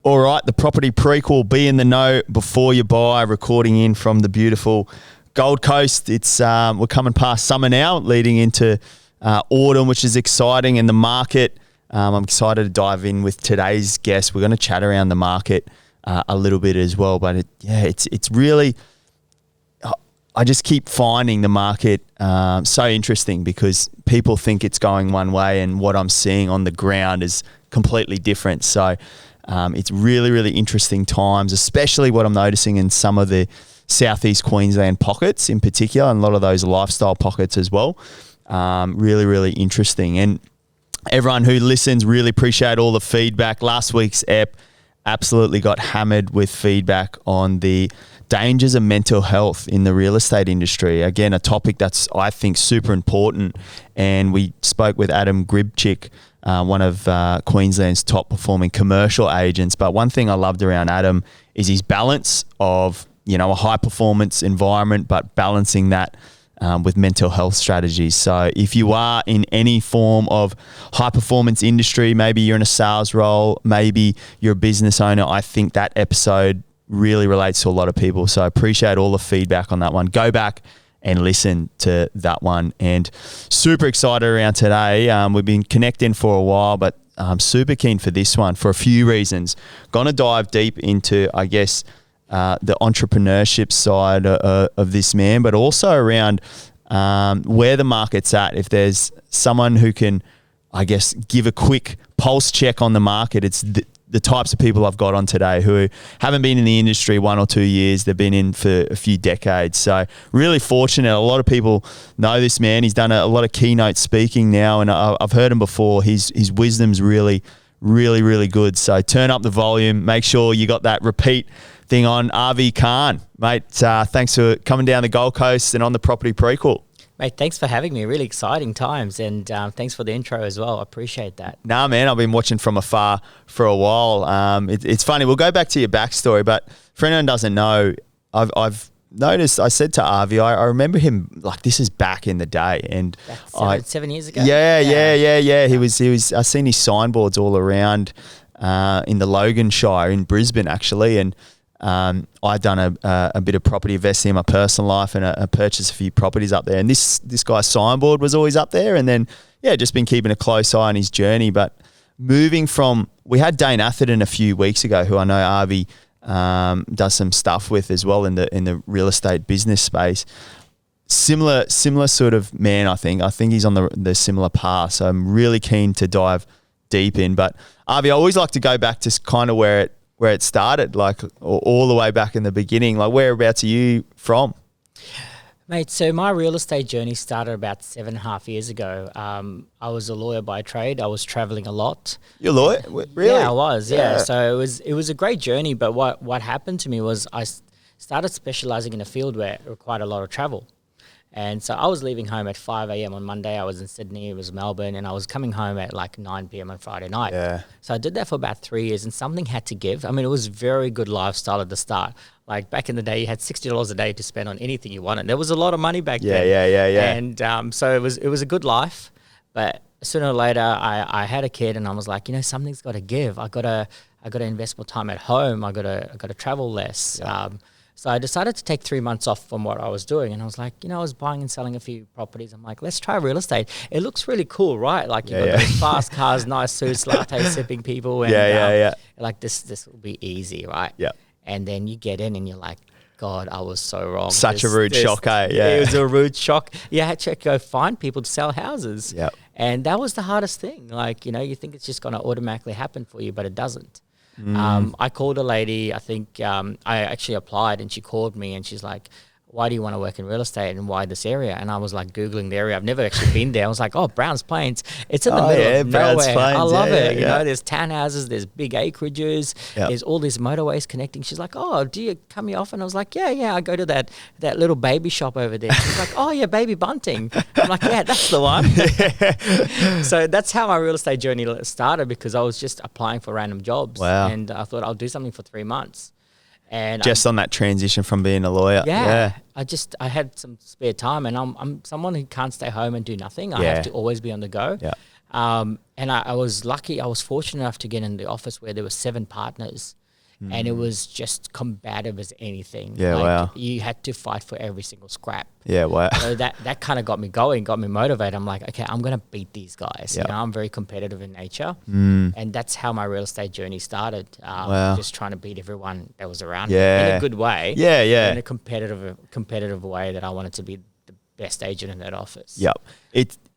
All right, the property prequel, be in the know before you buy, recording in from the beautiful Gold Coast. It's we're coming past summer now, leading into autumn, which is exciting, and the market. I'm excited to dive in with today's guest. We're going to chat around the market a little bit as well, but it's really. I just keep finding the market so interesting because people think it's going one way, and what I'm seeing on the ground is completely different. So. It's really, really interesting times, especially what I'm noticing in some of the South East Queensland pockets in particular, and a lot of those lifestyle pockets as well. Really, really interesting. And everyone who listens, really appreciate all the feedback. Last week's ep absolutely got hammered with feedback on the dangers of mental health in the real estate industry. Again, a topic that's, I think, super important. And we spoke with Adam Gribchik, one of Queensland's top performing commercial agents. But one thing I loved around Adam is his balance of, a high performance environment, but balancing that with mental health strategies. So if you are in any form of high performance industry, maybe you're in a sales role, maybe you're a business owner, I think that episode really relates to a lot of people. So I appreciate all the feedback on that one. Go back and listen to that one. And super excited around today. We've been connecting for a while, but I'm super keen for this one for a few reasons. Going to dive deep into, I guess, the entrepreneurship side of this man, but also around where the market's at. If there's someone who can, I guess, give a quick pulse check on the market, it's the types of people I've got on today who haven't been in the industry 1 or 2 years. They've been in for a few decades. So really fortunate. A lot of people know this man. He's done a lot of keynote speaking now, and I've heard him before. His wisdom's really, really, really good. So turn up the volume. Make sure you got that repeat thing on. Avi Khan, mate, thanks for coming down the Gold Coast and on the property prequel. Mate, thanks for having me. Really exciting times, and thanks for the intro as well. I appreciate that. Nah, man, I've been watching from afar for a while. It's funny. We'll go back to your backstory, but for anyone who doesn't know, I've noticed. I said to Avi, I remember him like this is back in the day, and that's 7 years ago. Yeah. He was. I seen his signboards all around in the Logan Shire in Brisbane, actually, and. I'd done a bit of property investing in my personal life, and I purchased a few properties up there. And this guy's signboard was always up there. And then, just been keeping a close eye on his journey. But moving from, we had Dane Atherton a few weeks ago, who I know Avi does some stuff with as well in the real estate business space. Similar sort of man, I think. I think he's on the similar path. So I'm really keen to dive deep in. But Avi, I always like to go back to kind of where it started, like all the way back in the beginning. Like, whereabouts are you from? Mate, so my real estate journey started about 7.5 years ago. I was a lawyer by trade. I was traveling a lot. You're a lawyer? Really? Yeah, I was, yeah. So it was a great journey, but what happened to me was I started specializing in a field where it required a lot of travel. And so I was leaving home at 5 a.m. on Monday. I was in Sydney, it was Melbourne, and I was coming home at like 9 p.m. on Friday night. Yeah. So I did that for about 3 years, and something had to give. I mean, it was very good lifestyle at the start. Like back in the day, you had $60 a day to spend on anything you wanted. There was a lot of money back then. Yeah. And so it was a good life, but sooner or later, I had a kid, and I was like, something's got to give. I got to invest more time at home. I got to travel less. Yeah. So I decided to take 3 months off from what I was doing. And I was like, I was buying and selling a few properties. I'm like, let's try real estate. It looks really cool, right? Like you've got those fast cars, nice suits, latte sipping people. And, like this will be easy, right? Yeah. And then you get in and you're like, God, I was so wrong. Such a rude shock, eh? Yeah. It was a rude shock. You had to go find people to sell houses. Yeah. And that was the hardest thing. Like, you think it's just going to automatically happen for you, but it doesn't. I called a lady, I think I actually applied, and she called me and she's like, why do you want to work in real estate and why this area? And I was like Googling the area. I've never actually been there. I was like, Browns Plains. It's in the middle of nowhere. I love it. There's townhouses, there's big acreages, there's all these motorways connecting. She's like, do you come here often? I was like, yeah, I go to that little baby shop over there. She's like, yeah, Baby Bunting. I'm like, yeah, that's the one. So that's how my real estate journey started, because I was just applying for random jobs. Wow. And I thought I'll do something for 3 months. And just on that transition from being a lawyer. Yeah. I had some spare time, and I'm someone who can't stay home and do nothing. I have to always be on the go. Yeah. And I was lucky. I was fortunate enough to get in the office where there were 7 partners. And it was just combative as anything. Yeah, wow. You had to fight for every single scrap. Yeah, wow. So that kind of got me going, got me motivated. I'm like, okay, I'm going to beat these guys. Yep. You know, I'm very competitive in nature. And that's how my real estate journey started. Wow. Just trying to beat everyone that was around me Yeah. in a good way. Yeah, yeah. In a competitive way that I wanted to be the best agent in that office. Yep.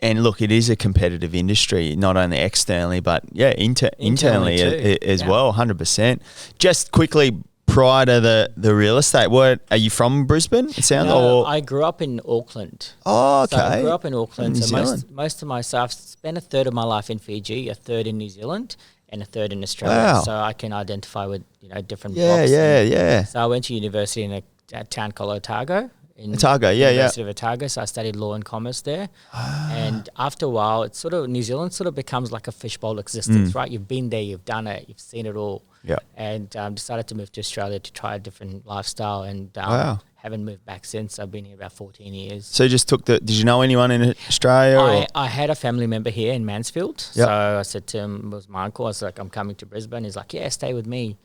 And look, it is a competitive industry, not only externally, but internally as well, 100%. Just quickly, prior to the real estate, are you from Brisbane? It sounds. No, I grew up in Auckland. Oh, okay. So I grew up in Auckland. New So Zealand. most of my stuff, I've spent a third of my life in Fiji, a third in New Zealand, and a third in Australia. Wow. So I can identify with different Yeah, blocks. yeah. So I went to university in a town called Otago. Otago, yeah. University of Otago. So I studied law and commerce there. And after a while, it's sort of New Zealand sort of becomes like a fishbowl existence, right? You've been there, you've done it, you've seen it all. Yeah. And decided to move to Australia to try a different lifestyle, and Wow. haven't moved back since. I've been here about 14 years. So you just did you know anyone in Australia? I had a family member here in Mansfield. Yep. So I said to him, it was my uncle, I was like, I'm coming to Brisbane. He's like, yeah, stay with me.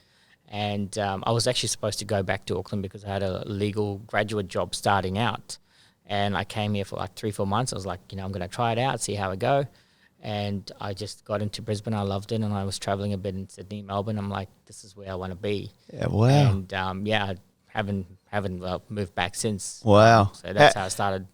And I was actually supposed to go back to Auckland because I had a legal graduate job starting out. And I came here for like 3-4 months. I was like, I'm going to try it out, see how it go. And I just got into Brisbane. I loved it. And I was traveling a bit in Sydney, Melbourne. I'm like, this is where I want to be. Yeah, wow. And I haven't moved back since. Wow. So that's how I started.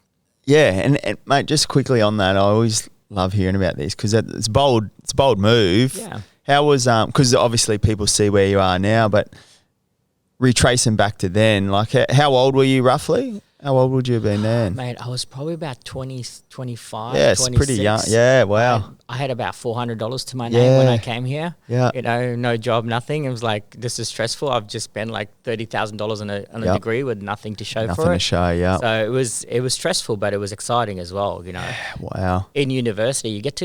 Yeah, and mate, just quickly on that, I always love hearing about this because it's bold. It's a bold move. Yeah. How was because obviously people see where you are now, but retracing back to then, like how old were you roughly? How old would you have been then? Mate, I was probably about 20, 25, Yeah, it's 26. pretty young. Yeah, wow. I had about $400 to my name when I came here. Yeah. No job, nothing. It was like, this is stressful. I've just spent like $30,000 on a degree with nothing to show Nothing for it. to show, yeah. So it was stressful, but it was exciting as well, Wow. In university, you get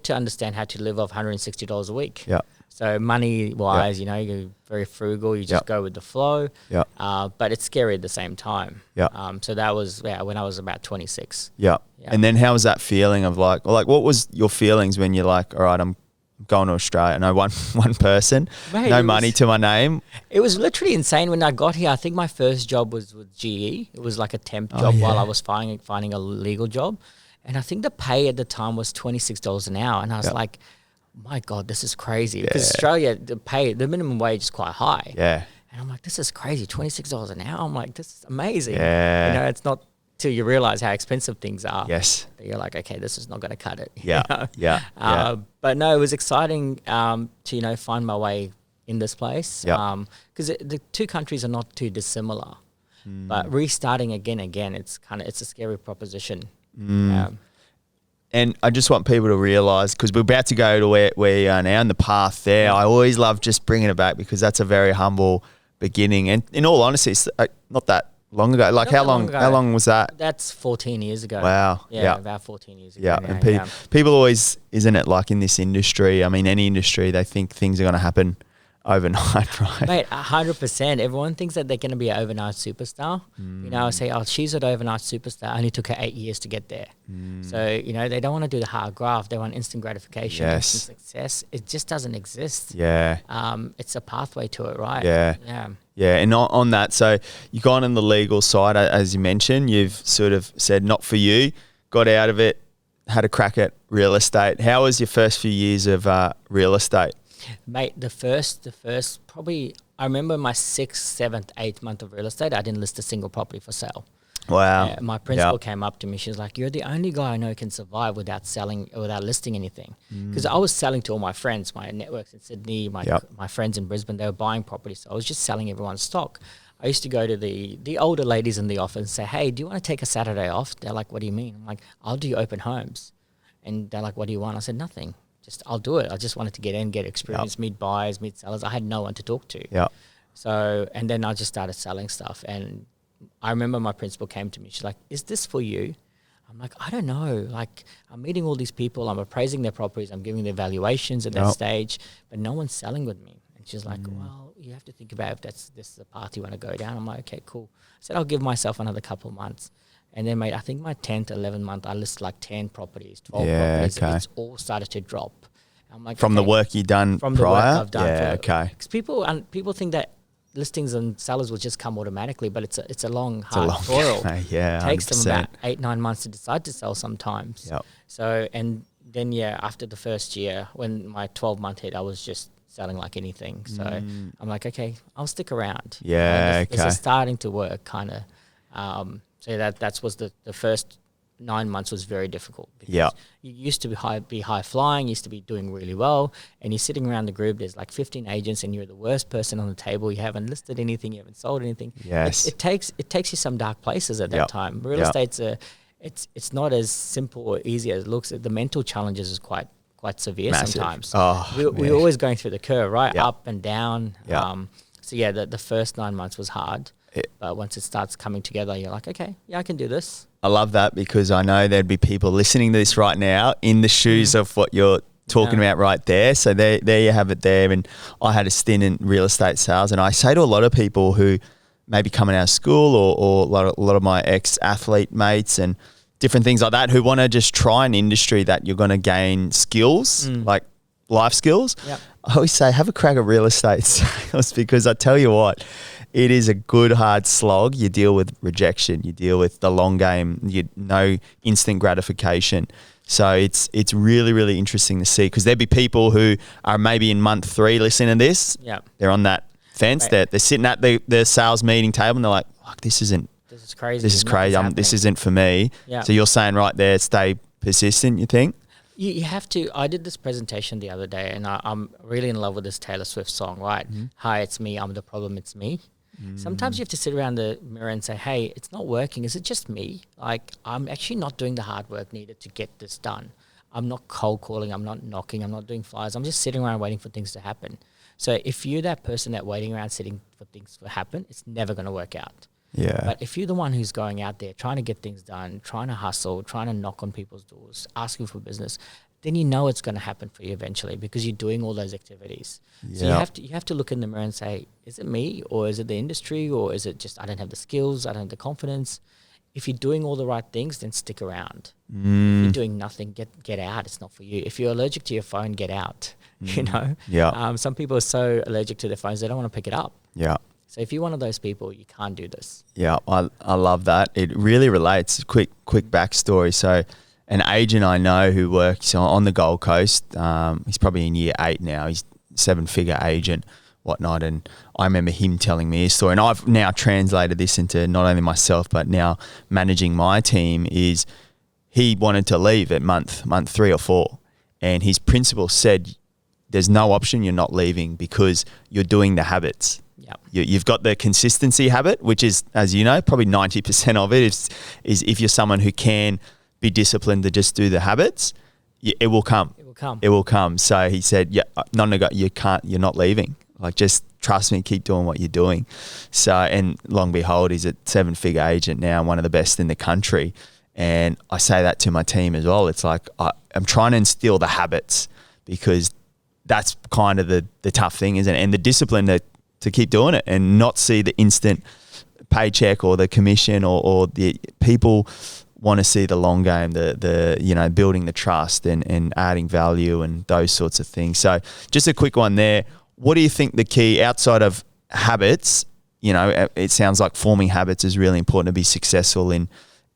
to understand how to live off $160 a week. Yeah. So money-wise, you're very frugal. You just go with the flow. Yeah. But it's scary at the same time. Yeah. So that was when I was about 26. Yeah. Yeah. And then how was that feeling of like what was your feelings when you're like, all right, I'm going to Australia? No, one person, Mate, no money to my name. It was literally insane when I got here. I think my first job was with GE. It was like a temp job while I was finding a legal job. And I think the pay at the time was $26 an hour. And I was like, my God, this is crazy. Because Australia, the minimum wage is quite high. Yeah. And I'm like, this is crazy, $26 an hour. I'm like, this is amazing. Yeah. It's not till you realize how expensive things are. Yes. That you're like, okay, this is not going to cut it. Yeah. Yeah. But no, it was exciting to find my way in this place. Yeah. Because the two countries are not too dissimilar. But restarting again, it's a scary proposition. And I just want people to realise, because we're about to go to where you are now and the path there. I always love just bringing it back because that's a very humble beginning. And in all honesty, it's not that long ago. Like how long was that? That's 14 years ago. Wow. Yeah, about 14 years ago. Yeah, now, and people always, isn't it, like in this industry, I mean, any industry, they think things are going to happen overnight, right? Mate, 100%. Everyone thinks that they're going to be an overnight superstar. I say, she's an overnight superstar. Only took her 8 years to get there. So, they don't want to do the hard graft. They want instant gratification, instant success. It just doesn't exist. Yeah. It's a pathway to it, right? Yeah. And on that, so you've gone on the legal side, as you mentioned. You've sort of said not for you, got out of it, had a crack at real estate. How was your first few years of real estate? Mate, the first probably, I remember my 6th, 7th, 8th month of real estate, I didn't list a single property for sale. Wow. My principal came up to me. She was like, you're the only guy I know who can survive without listing anything. Because I was selling to all my friends, my networks in Sydney, my friends in Brisbane, they were buying properties. So I was just selling everyone's stock. I used to go to the older ladies in the office and say, hey, do you want to take a Saturday off? They're like, what do you mean? I'm like, I'll do open homes. And they're like, what do you want? I said, nothing. I'll do it. I just wanted to get in, get experience, meet buyers, meet sellers. I had no one to talk to. Yeah. So, and then I just started selling stuff. And I remember my principal came to me. She's like, is this for you? I'm like, I don't know. Like, I'm meeting all these people. I'm appraising their properties. I'm giving their valuations at that stage, but no one's selling with me. And she's like, well, you have to think about if this is the path you want to go down. I'm like, okay, cool. I said, I'll give myself another couple of months. And then, mate, I think my 10th, 11th month, I listed like 10 properties, 12 Yeah, properties. okay. It's all started to drop. I'm like, From the work you've done from prior? the work I've done. Yeah, okay. Because people think that listings and sellers will just come automatically, but it's a long, It's a hard long toil. Yeah, It takes them 100%. about 8-9 months to decide to sell sometimes. Yep. So, and then, yeah, after the first year, when my 12-month hit, I was just selling like anything. So I'm like, okay, I'll stick around. Yeah, This okay. is starting to work, kind of. So that was the first 9 months was very difficult. Because Yeah. you used to be high flying, used to be doing really well, and you're sitting around the group. There's like 15 agents, and you're the worst person on the table. You haven't listed anything, you haven't sold anything. Yes. It takes you some dark places at that Yep. time. Real Yep. estate's it's not as simple or easy as it looks. The mental challenges is quite severe Massive. sometimes. Oh, we're always going through the curve, right? Yep. Up and down. Yep. So yeah, the first 9 months was hard, but once it starts coming together, you're like, okay, yeah, I can do this. I love that because I know there'd be people listening to this right now in the shoes of what you're talking about right there. So there you have it there. And I had a stint in real estate sales, and I say to a lot of people who maybe coming out of school or a lot of my ex-athlete mates and different things like that who want to just try an industry that you're going to gain skills, like life skills. Yep. I always say have a crack at real estate sales because I tell you what, it is a good hard slog. You deal with rejection, you deal with the long game, you know, instant gratification. So it's really, really interesting to see because there'd be people who are maybe in month 3 listening to this. Yeah. They're on that fence. Right. They're sitting at the sales meeting table and they're like, fuck, this is crazy. Nothing's This happening. isn't for me. Yeah. So you're saying right there, stay persistent, you think? You have to. I did this presentation the other day, and I'm really in love with this Taylor Swift song, right? Hi, it's me. I'm the problem. It's me. Sometimes you have to sit around the mirror and say, hey, it's not working. Is it just me? Like, I'm actually not doing the hard work needed to get this done. I'm not cold calling. I'm not knocking. I'm not doing flyers. I'm just sitting around waiting for things to happen. So if you're that person that waiting around sitting for things to happen, it's never going to work out. Yeah. But if you're the one who's going out there trying to get things done, trying to hustle, trying to knock on people's doors, asking for business, then you know it's going to happen for you eventually because you're doing all those activities. So you have to look in the mirror and say, is it me or is it the industry or is it just I don't have the skills, I don't have the confidence? If you're doing all the right things, then stick around. If you're doing nothing, get out. It's not for you. If you're allergic to your phone, get out. You know? Yeah. Some people are so allergic to their phones, they don't want to pick it up. Yeah. So if you're one of those people, you can't do this. Yeah, I love that. It really relates. Quick backstory. So an agent I know who works on the Gold Coast, he's probably in year 8 now. He's a 7-figure agent, whatnot. And I remember him telling me his story. And I've now translated this into not only myself, but now managing my team is he wanted to leave at month 3 or 4. And his principal said, there's no option you're not leaving because you're doing the habits. Yep. You've got the consistency habit, which is, as you know, probably 90% of it is if you're someone who can be disciplined to just do the habits, it will come. It will come. It will come. So he said, yeah, you're not leaving. Like, just trust me, keep doing what you're doing. So, and long behold, he's a 7-figure agent now, one of the best in the country. And I say that to my team as well. It's like, I'm trying to instill the habits because that's kind of the tough thing, isn't it? And the discipline to keep doing it and not see the instant paycheck or the commission or the people want to see the long game, the building the trust and adding value and those sorts of things. So just a quick one there. What do you think the key outside of habits, it sounds like forming habits is really important to be successful in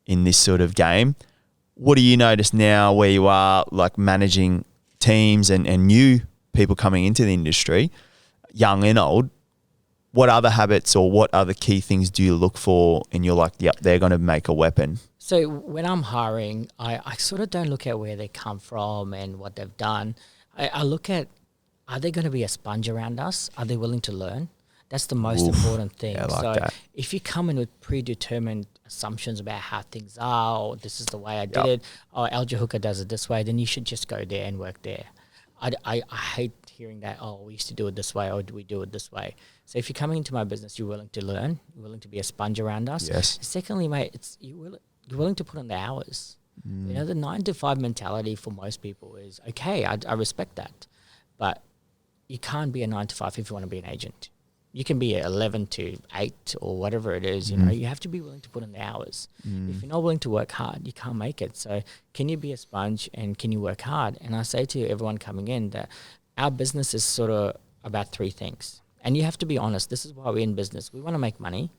this sort of game. What do you notice now where you are like managing teams and new people coming into the industry, young and old? What other habits or what other key things do you look for and you're like, yep, they're going to make a weapon? So when I'm hiring, I sort of don't look at where they come from and what they've done. I look at, are they going to be a sponge around us? Are they willing to learn? That's the most important thing. Yeah, I like so that. if you come in with predetermined assumptions about how things are, or this is the way I did it, or Al Jahuka does it this way, then you should just go there and work there. I hate hearing that, we used to do it this way, or do we do it this way? So if you're coming into my business, you're willing to learn, you're willing to be a sponge around us. Yes. Secondly, mate, you're willing to put in the hours. The 9 to 5 mentality for most people is, okay, I respect that. But you can't be a 9 to 5 if you want to be an agent. You can be at 11 to 8 or whatever it is, you know, you have to be willing to put in the hours. If you're not willing to work hard, you can't make it. So can you be a sponge and can you work hard? And I say to everyone coming in that our business is sort of about 3 things. And you have to be honest. This is why we're in business. We want to make money.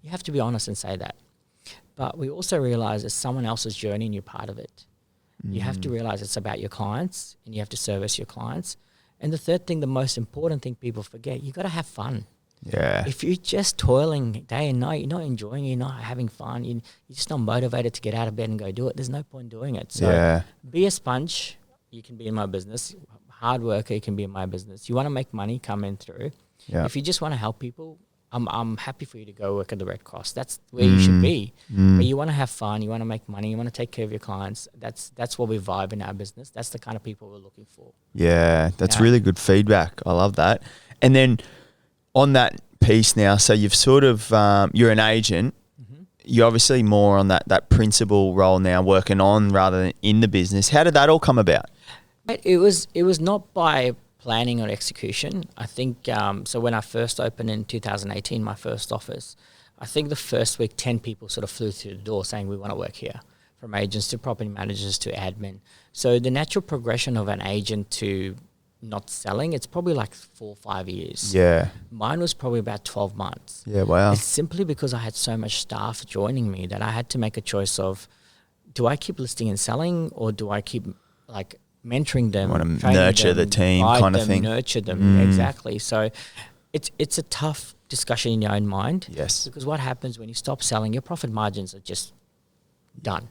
You have to be honest and say that. But we also realize it's someone else's journey and you're part of it. You have to realize it's about your clients and you have to service your clients. And the third thing, the most important thing people forget, you got to have fun. Yeah. If you're just toiling day and night, you're not enjoying it, you're not having fun, you're just not motivated to get out of bed and go do it, there's no point doing it. So be a sponge. You can be in my business. Hard worker, you can be in my business. You want to make money, come in through. Yeah. If you just want to help people, I'm happy for you to go work at the Red Cross. That's where you should be. But you want to have fun, you want to make money, you want to take care of your clients. That's what we vibe in our business. That's the kind of people we're looking for. Yeah, that's really good feedback. I love that. And then on that piece now, so you've sort of, you're an agent. You're obviously more on that principal role now, working on rather than in the business. How did that all come about? It was not by planning or execution. I think, so when I first opened in 2018, my first office, I think the first week, 10 people sort of flew through the door saying, we want to work here, from agents to property managers to admin. So the natural progression of an agent to not selling, it's probably like 4 or 5 years. Yeah. Mine was probably about 12 months. Yeah, wow. It's simply because I had so much staff joining me that I had to make a choice of, do I keep listing and selling or do I keep like mentoring them, want to nurture the team kind of thing. Nurture them, exactly. So it's a tough discussion in your own mind. Yes. Because what happens when you stop selling, your profit margins are just done.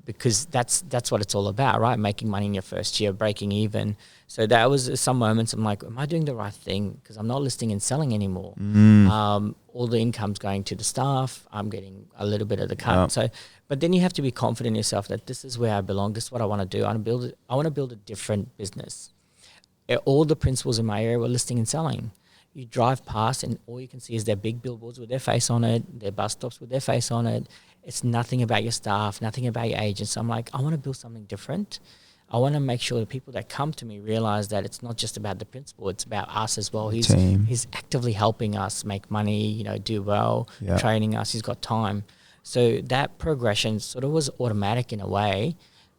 Because that's what it's all about, right? Making money in your first year, breaking even. So that was some moments I'm like, am I doing the right thing? Because I'm not listing and selling anymore. All the income's going to the staff. I'm getting a little bit of the cut. So, but then you have to be confident in yourself that this is where I belong. This is what I want to do. I want to build a different business. All the principals in my area were listing and selling. You drive past and all you can see is their big billboards with their face on it, their bus stops with their face on it. It's nothing about your staff, nothing about your agents. So I'm like, I want to build something different. I want to make sure the people that come to me realize that it's not just about the principal, it's about us as well. He's actively helping us make money, do well, training us. He's got time. So that progression sort of was automatic in a way.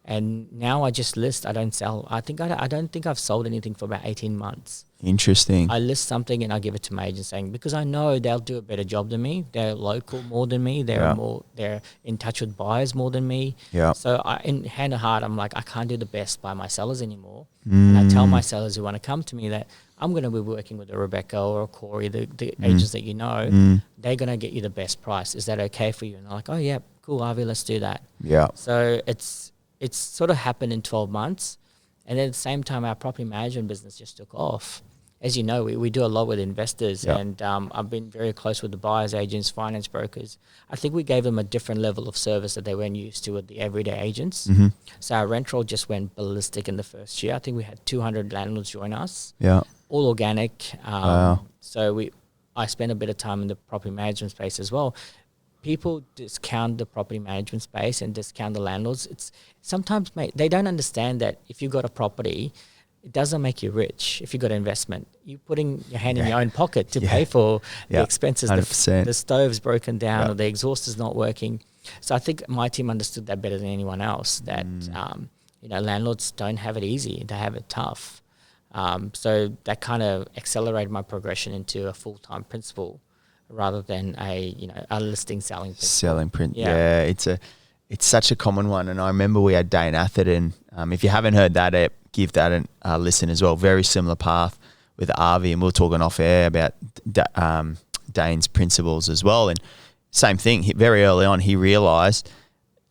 And now I just list, I don't sell. I don't think I've sold anything for about 18 months. Interesting. I list something and I give it to my agent saying, because I know they'll do a better job than me. They're local more than me. They're in touch with buyers more than me. Yeah. So in hand of heart, I'm like, I can't do the best by my sellers anymore. And I tell my sellers who want to come to me that I'm going to be working with a Rebecca or a Corey, the agents that you know. They're going to get you the best price. Is that okay for you? And they're like, oh yeah, cool, Avi, let's do that. Yeah. So it's sort of happened in 12 months. And then at the same time, our property management business just took off. As you know, we do a lot with investors and I've been very close with the buyers agents, finance brokers. I think we gave them a different level of service that they weren't used to with the everyday agents. So our rent roll just went ballistic in the first year. I think we had 200 landlords join us. Yeah. All organic. So I spent a bit of time in the property management space as well. People discount the property management space and discount the landlords. It's sometimes, mate, they don't understand that if you've got a property, it doesn't make you rich. If you've got an investment, you're putting your hand in your own pocket to pay for the expenses. The stove's broken down or the exhaust is not working. So I think my team understood that better than anyone else, that landlords don't have it easy. They have it tough. So that kind of accelerated my progression into a full-time principal rather than a listing selling principal. Selling print. Yeah, it's such a common one. And I remember we had Dane Atherton. If you haven't heard that, give that a listen as well. Very similar path with Avi, and we were talking off air about Dane's principles as well. And same thing, very early on, he realised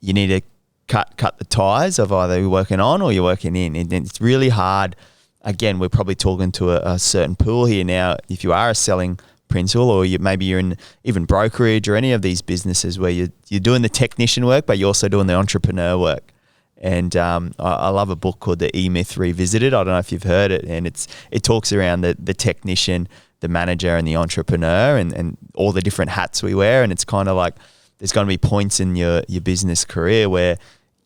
you need to cut the ties of either you're working on or you're working in. And it's really hard. Again, we're probably talking to a certain pool here now. If you are a selling principal, or maybe you're in even brokerage or any of these businesses where you're doing the technician work, but you're also doing the entrepreneur work. And I love a book called The E-Myth Revisited. I don't know if you've heard it, and it talks around the technician, the manager, and the entrepreneur, and all the different hats we wear. And it's kind of like there's going to be points in your business career where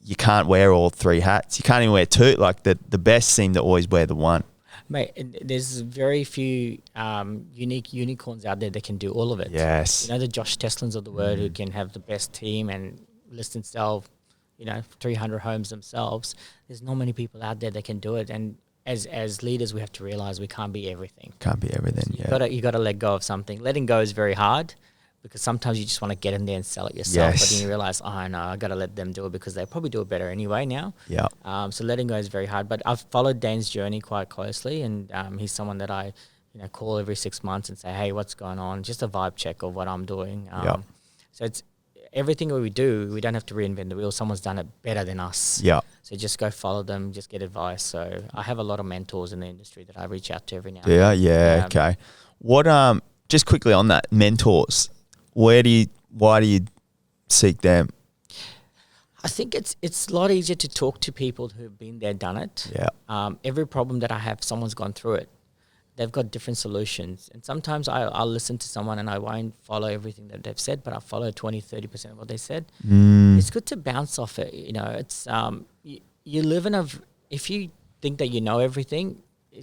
you can't wear all 3 hats. You can't even wear 2. Like the best seem to always wear the one. Mate, there's very few unique unicorns out there that can do all of it. Yes. You know, the Josh Teslins of the world who can have the best team and list and sell, 300 homes themselves. There's not many people out there that can do it. And as leaders, we have to realize we can't be everything. Can't be everything, So you gotta let go of something. Letting go is very hard because sometimes you just want to get in there and sell it yourself. Yes. But then you realize, oh, no, I got to let them do it because they probably do it better anyway now. Yeah. So letting go is very hard. But I've followed Dane's journey quite closely, and he's someone that I call every 6 months and say, hey, what's going on? Just a vibe check of what I'm doing. So it's everything that we do, we don't have to reinvent the wheel. Someone's done it better than us. Yeah. So just go follow them, just get advice. So I have a lot of mentors in the industry that I reach out to every now and then. Yeah, okay. What just quickly on that, mentors, why do you seek them? I think it's a lot easier to talk to people who've been there, done it. Yeah. Every problem that I have, someone's gone through it. They've got different solutions. And sometimes I'll listen to someone and I won't follow everything that they've said, but I'll follow 20, 30% of what they said. It's good to bounce off it. It's you live if you think that you know everything,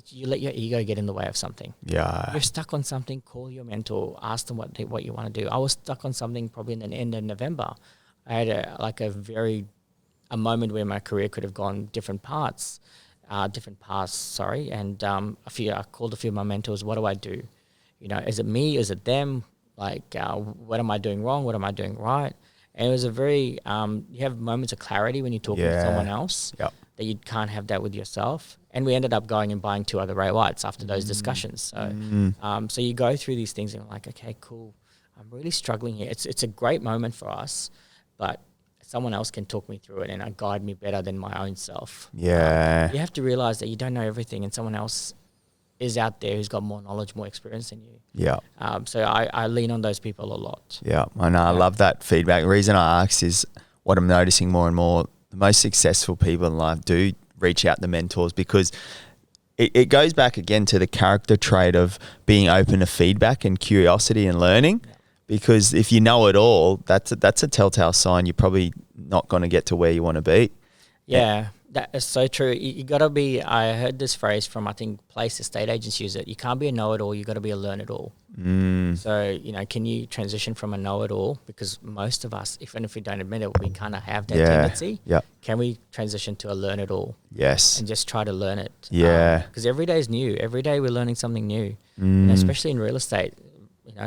you let your ego get in the way of something. Yeah. You're stuck on something, call your mentor, ask them what you want to do. I was stuck on something probably in the end of November. I had a moment where my career could have gone different paths. And I called a few of my mentors. What do I do? Is it me? Is it them? What am I doing wrong? What am I doing right? And it was a very you have moments of clarity when you're talking to someone else that you can't have that with yourself. And we ended up going and buying 2 other Ray Whites after those discussions. So so you go through these things and you're like, okay, cool. I'm really struggling here. It's a great moment for us, but someone else can talk me through it and guide me better than my own self. Yeah. You have to realize that you don't know everything and someone else is out there who's got more knowledge, more experience than you. Yeah. So I lean on those people a lot. Yeah, I know. I love that feedback. The reason I ask is what I'm noticing more and more, the most successful people in life do reach out to mentors because it goes back again to the character trait of being open to feedback and curiosity and learning. Yeah. Because if you know it all, that's a telltale sign you're probably not going to get to where you want to be. Yeah, that is so true. You got to be, I heard this phrase from, I think, Place estate agents use it. You can't be a know-it-all, you got to be a learn-it-all. So, can you transition from a know-it-all? Because most of us, even if we don't admit it, we kind of have that tendency. Yeah. Can we transition to a learn-it-all? Yes. And just try to learn it. Yeah. Because every day is new. Every day we're learning something new. Especially in real estate.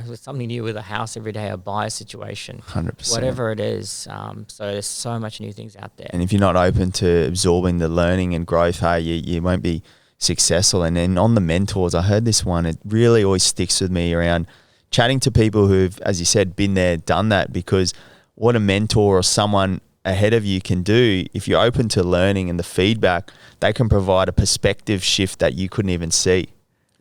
With something new with a house every day, a buyer situation, 100%. Whatever it is. So there's so much new things out there. And if you're not open to absorbing the learning and growth, you won't be successful. And then on the mentors, I heard this one, it really always sticks with me around chatting to people who've, as you said, been there, done that, because what a mentor or someone ahead of you can do, if you're open to learning and the feedback, they can provide a perspective shift that you couldn't even see.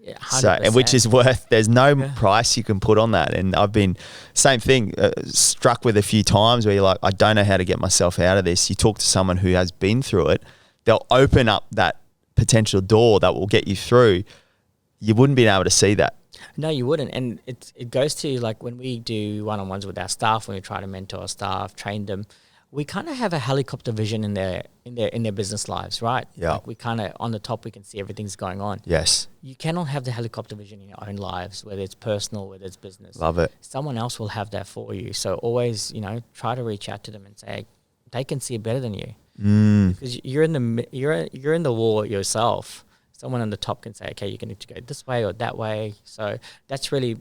Yeah, so, and which is there's no price you can put on that. And I've been, same thing, struck with a few times where you're like, I don't know how to get myself out of this. You talk to someone who has been through it, they'll open up that potential door that will get you through. You wouldn't be able to see that. No, you wouldn't. And it goes to like when we do one-on-ones with our staff, when we try to mentor our staff, train them, we kind of have a helicopter vision in their business lives, right? Yeah. Like we kind of, on the top, we can see everything's going on. Yes. You cannot have the helicopter vision in your own lives, whether it's personal, whether it's business. Love it. Someone else will have that for you. So always, try to reach out to them and say, they can see it better than you. Because you're in the war yourself. Someone on the top can say, okay, you're going to go this way or that way. So that's really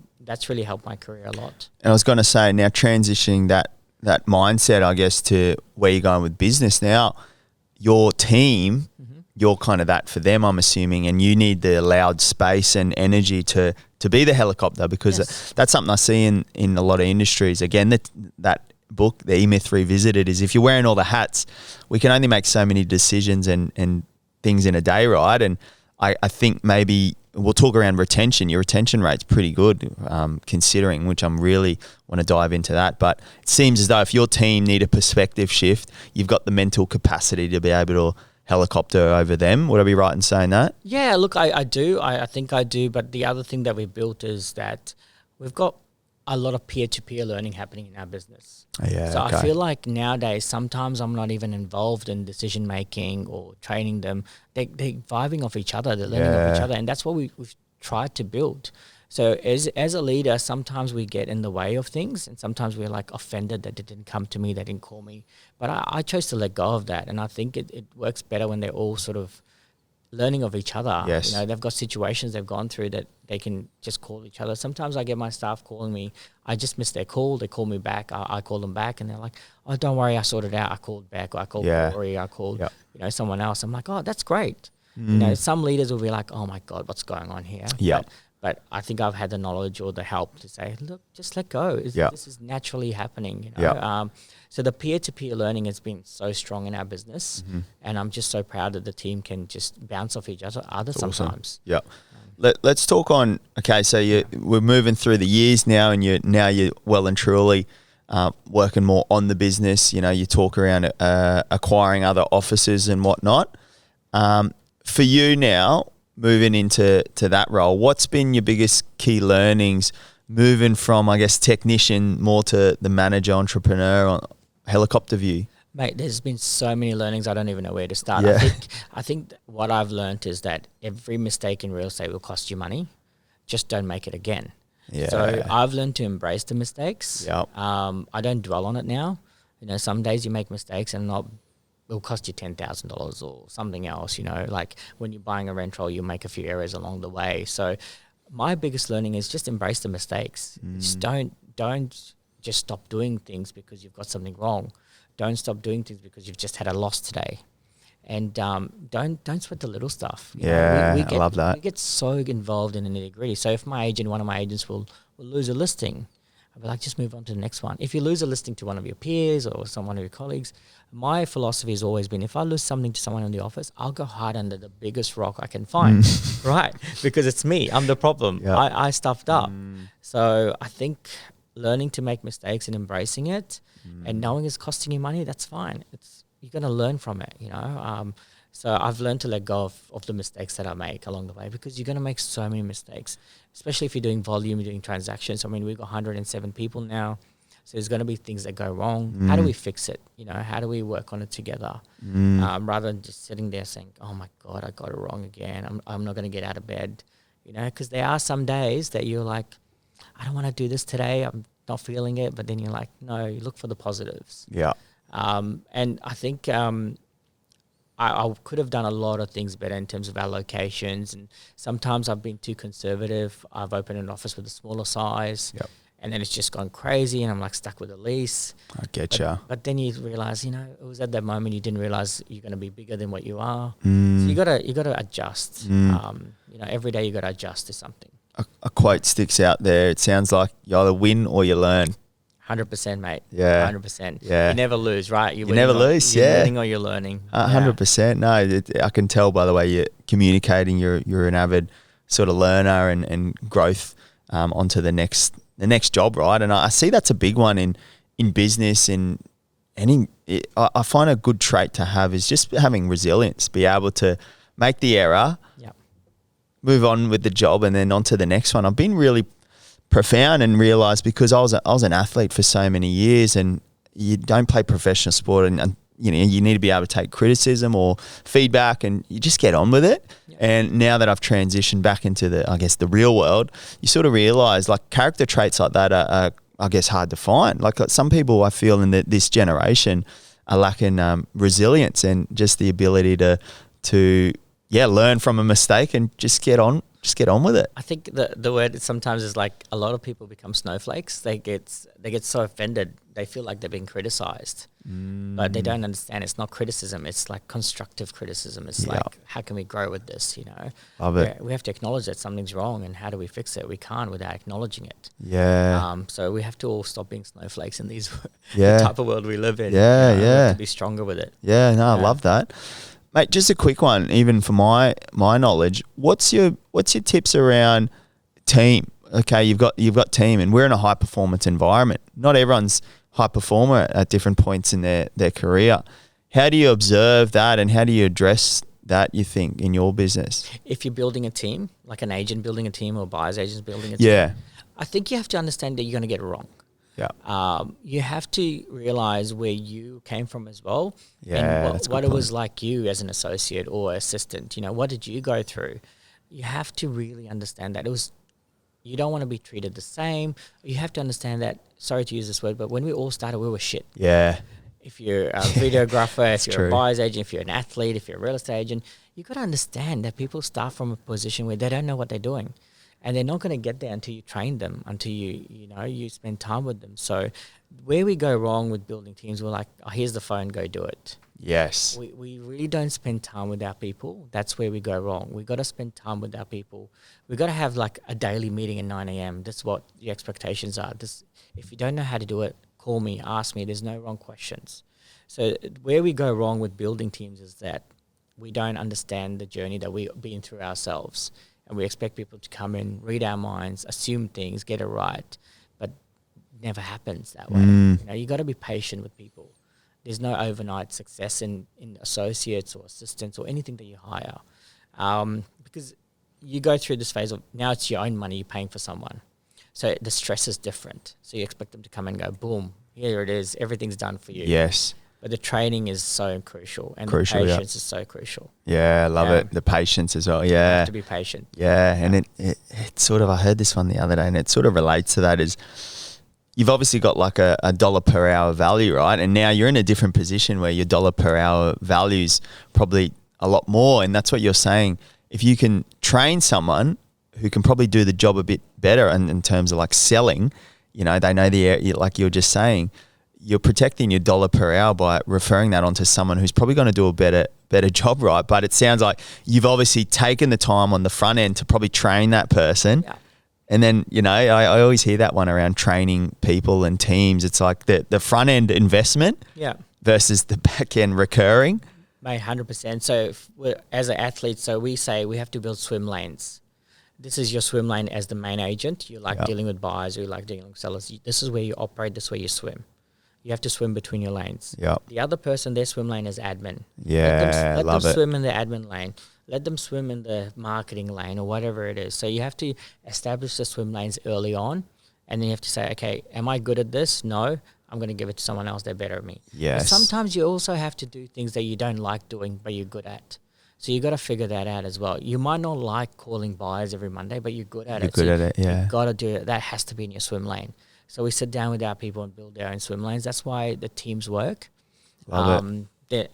helped my career a lot. And I was going to say, now transitioning that mindset, I guess, to where you're going with business now, your team, you're kind of that for them, I'm assuming, and you need the allowed space and energy to be the helicopter, because that's something I see in a lot of industries. Again, that book, The E-Myth Revisited, is if you're wearing all the hats, we can only make so many decisions and things in a day, right? And I think maybe we'll talk around retention. Your retention rate's pretty good, considering, which I'm really want to dive into that. But it seems as though if your team need a perspective shift, you've got the mental capacity to be able to helicopter over them. Would I be right in saying that? Yeah, look, I do. I think I do. But the other thing that we built is that we've got a lot of peer-to-peer learning happening in our business. Yeah. So okay. I feel like nowadays, sometimes I'm not even involved in decision making or training them. They're vibing off each other. They're learning off each other, and that's what we've tried to build. So as a leader, sometimes we get in the way of things, and sometimes we're like offended that they didn't come to me, they didn't call me. But I chose to let go of that, and I think it works better when they're all sort of learning of each other. Yes. You know, they've got situations they've gone through that they can just call each other. Sometimes I get my staff calling me. I just missed their call. They call me back. I call them back, and they're like, "Oh, don't worry, I sorted it out. I called back. Or I called Corey. I called someone else." I'm like, "Oh, that's great." You know, some leaders will be like, "Oh my God, what's going on here?" Yeah. But I think I've had the knowledge or the help to say, look, just let go. This is naturally happening. You know? So the peer-to-peer learning has been so strong in our business, and I'm just so proud that the team can just bounce off each other sometimes. Awesome. Yeah. Let's talk on. Okay, so we're moving through the years now, and you're well and truly working more on the business. You know, you talk around acquiring other offices and whatnot. For you now, moving into that role, what's been your biggest key learnings moving from, I guess, technician more to the manager, entrepreneur, on helicopter view? Mate, there's been so many learnings, I don't even know where to start. Yeah. I think what I've learned is that every mistake in real estate will cost you money. Just don't make it again. Yeah. So I've learned to embrace the mistakes. Yep. I don't dwell on it now. You know, some days you make mistakes and it'll cost you $10,000 or something else, you know, like when you're buying a rental, you make a few errors along the way. So my biggest learning is just embrace the mistakes. Just don't just stop doing things because you've got something wrong. Don't stop doing things because you've just had a loss today. And don't sweat the little stuff. You know, I love that. We get so involved in the nitty gritty. So if one of my agents will lose a listing, I'll be like, just move on to the next one. If you lose a listing to one of your peers or one of your colleagues, my philosophy has always been, if I lose something to someone in the office, I'll go hide under the biggest rock I can find, right? Because it's me. I'm the problem. Yep. I stuffed up. So I think learning to make mistakes and embracing it and knowing it's costing you money, that's fine. You're going to learn from it, you know. So I've learned to let go of the mistakes that I make along the way, because you're going to make so many mistakes, especially if you're doing volume, you're doing transactions. I mean, we've got 107 people now. So there's going to be things that go wrong. How do we fix it? You know, how do we work on it together? Rather than just sitting there saying, oh my God, I got it wrong again. I'm not going to get out of bed, you know, because there are some days that you're like, I don't want to do this today. I'm not feeling it. But then you're like, no, you look for the positives. Yeah. And I think I could have done a lot of things better in terms of our locations. And sometimes I've been too conservative. I've opened an office with a smaller size. Yep. And then it's just gone crazy and I'm like stuck with a lease. I get you. But then you realize, you know, it was at that moment you didn't realize you're going to be bigger than what you are. So you gotta adjust. You know, every day you got to adjust to something. A quote sticks out there. It sounds like you either win or you learn. 100%, mate. Yeah. 100%. Yeah. You never lose, right? You never lose, you're winning or you're learning. 100%. No, I can tell by the way you're communicating. You're an avid sort of learner and growth onto the next job, right? And I see that's a big one in business. I find a good trait to have is just having resilience, be able to make the error, move on with the job, and then on to the next one. I've been really profound and realised, because I was an athlete for so many years, and you don't play professional sport, and you know you need to be able to take criticism or feedback, and you just get on with it. And now that I've transitioned back into the real world, you sort of realise like character traits like that are I guess hard to find. Like some people I feel in this generation are lacking resilience and just the ability to learn from a mistake and just get on with it. I think the word sometimes is like a lot of people become snowflakes. They get so offended. They feel like they're being criticized, but they don't understand. It's not criticism. It's like constructive criticism. It's like, how can we grow with this? You know, love it. We have to acknowledge that something's wrong, and how do we fix it? We can't without acknowledging it. Yeah. So we have to all stop being snowflakes in these the type of world we live in. Yeah. We have to be stronger with it. Yeah. No, I love that. Mate, just a quick one, even for my knowledge. What's your tips around team? Okay, you've got team, and we're in a high performance environment. Not everyone's high performer at different points in their career. How do you observe that, and how do you address that, you think, in your business? If you're building a team, like an agent building a team or buyer's agents building a team, I think you have to understand that you're going to get it wrong. Yeah. You have to realize where you came from as well, Yeah, and what it was like you as an associate or assistant. You know, what did you go through? You have to really understand that you don't want to be treated the same. You have to understand that. Sorry to use this word, but when we all started, we were shit. Yeah. If you're a videographer, if you're true. a buyer's agent, if you're an athlete, if you're a real estate agent, you got to understand that people start from a position where they don't know what they're doing. And they're not going to get there until you train them, until you spend time with them. So where we go wrong with building teams, we're like, oh, here's the phone, go do it. Yes. We really don't spend time with our people. That's where we go wrong. We got to spend time with our people. We got to have like a daily meeting at 9 a.m. That's what the expectations are. If you don't know how to do it, call me, ask me. There's no wrong questions. So where we go wrong with building teams is that we don't understand the journey that we've been through ourselves. And we expect people to come in, read our minds, assume things, get it right. But it never happens that way. You got to be patient with people. There's no overnight success in associates or assistants or anything that you hire. Because you go through this phase of, now it's your own money you're paying for someone. So the stress is different. So you expect them to come and go, boom, here it is, everything's done for you. Yes. But the training is so crucial, and the patience is so crucial. Yeah, I love it. The patience as well. Yeah. You have to be patient. Yeah, and it sort of, I heard this one the other day, and it sort of relates to that is you've obviously got like a dollar per hour value, right? And now you're in a different position where your dollar per hour value's probably a lot more, and that's what you're saying. If you can train someone who can probably do the job a bit better in terms of like selling, they know the area, like you're just saying, you're protecting your dollar per hour by referring that onto someone who's probably going to do a better job, right? But it sounds like you've obviously taken the time on the front end to probably train that person. Yeah. And then, I always hear that one around training people and teams. It's like the front end investment versus the back end recurring. Mate, 100%. So as an athlete, so we say we have to build swim lanes. This is your swim lane as the main agent. You like dealing with buyers, you like dealing with sellers. This is where you operate, this is where you swim. You have to swim between your lanes. Yep. The other person, their swim lane is admin. Yeah, let them swim in the admin lane. Let them swim in the marketing lane or whatever it is. So you have to establish the swim lanes early on, and then you have to say, okay, am I good at this? No, I'm going to give it to someone else. They're better at me. Yes. But sometimes you also have to do things that you don't like doing, but you're good at. So you got to figure that out as well. You might not like calling buyers every Monday, but you're good at it. You're good at it, yeah. You got to do it. That has to be in your swim lane. So we sit down with our people and build our own swim lanes. That's why the teams work. Love it.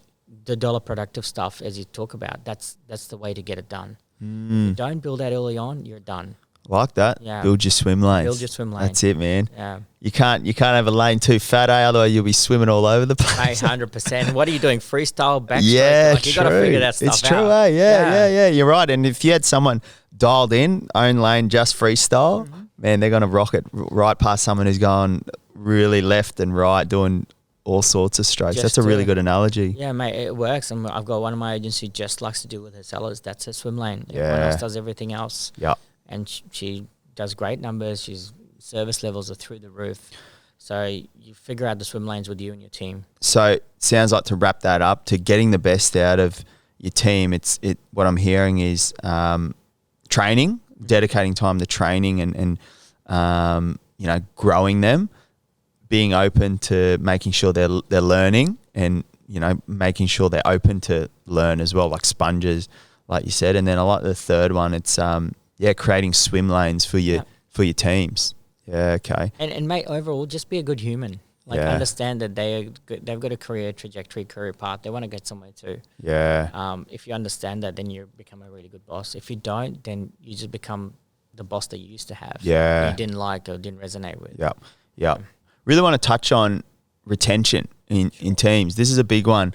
The dollar productive stuff, as you talk about, that's the way to get it done. If you don't build that early on, you're done. Like that. Yeah. Build your swim lanes. Build your swim lane. That's it, man. Yeah. You can't have a lane too fat, otherwise you'll be swimming all over the place. 100%. What are you doing? Freestyle, backstroke? Yeah, you got to figure that stuff out. It's true, eh? Yeah. You're right. And if you had someone dialed in, own lane, just freestyle, man, they're going to rock it right past someone who's going really left and right doing all sorts of strokes. That's a really good analogy. Yeah, mate, it works. And I've got one of my agents who just likes to deal with her sellers. That's her swim lane. Everyone else does everything else. Yeah. And she does great numbers. She's service levels are through the roof. So you figure out the swim lanes with you and your team. So it sounds like, to wrap that up, to getting the best out of your team, what I'm hearing is training, dedicating time to training and growing them, being open to making sure they're learning, and making sure they're open to learn as well, like sponges, like you said. And then I like the third one. It's creating swim lanes for your teams. Yeah, okay. And mate, overall, just be a good human. Understand that they've got a career trajectory, career path. They want to get somewhere too. Yeah. If you understand that, then you become a really good boss. If you don't, then you just become the boss that you used to have. Yeah. That you didn't like or didn't resonate with. Yeah. Really want to touch on retention in teams. This is a big one.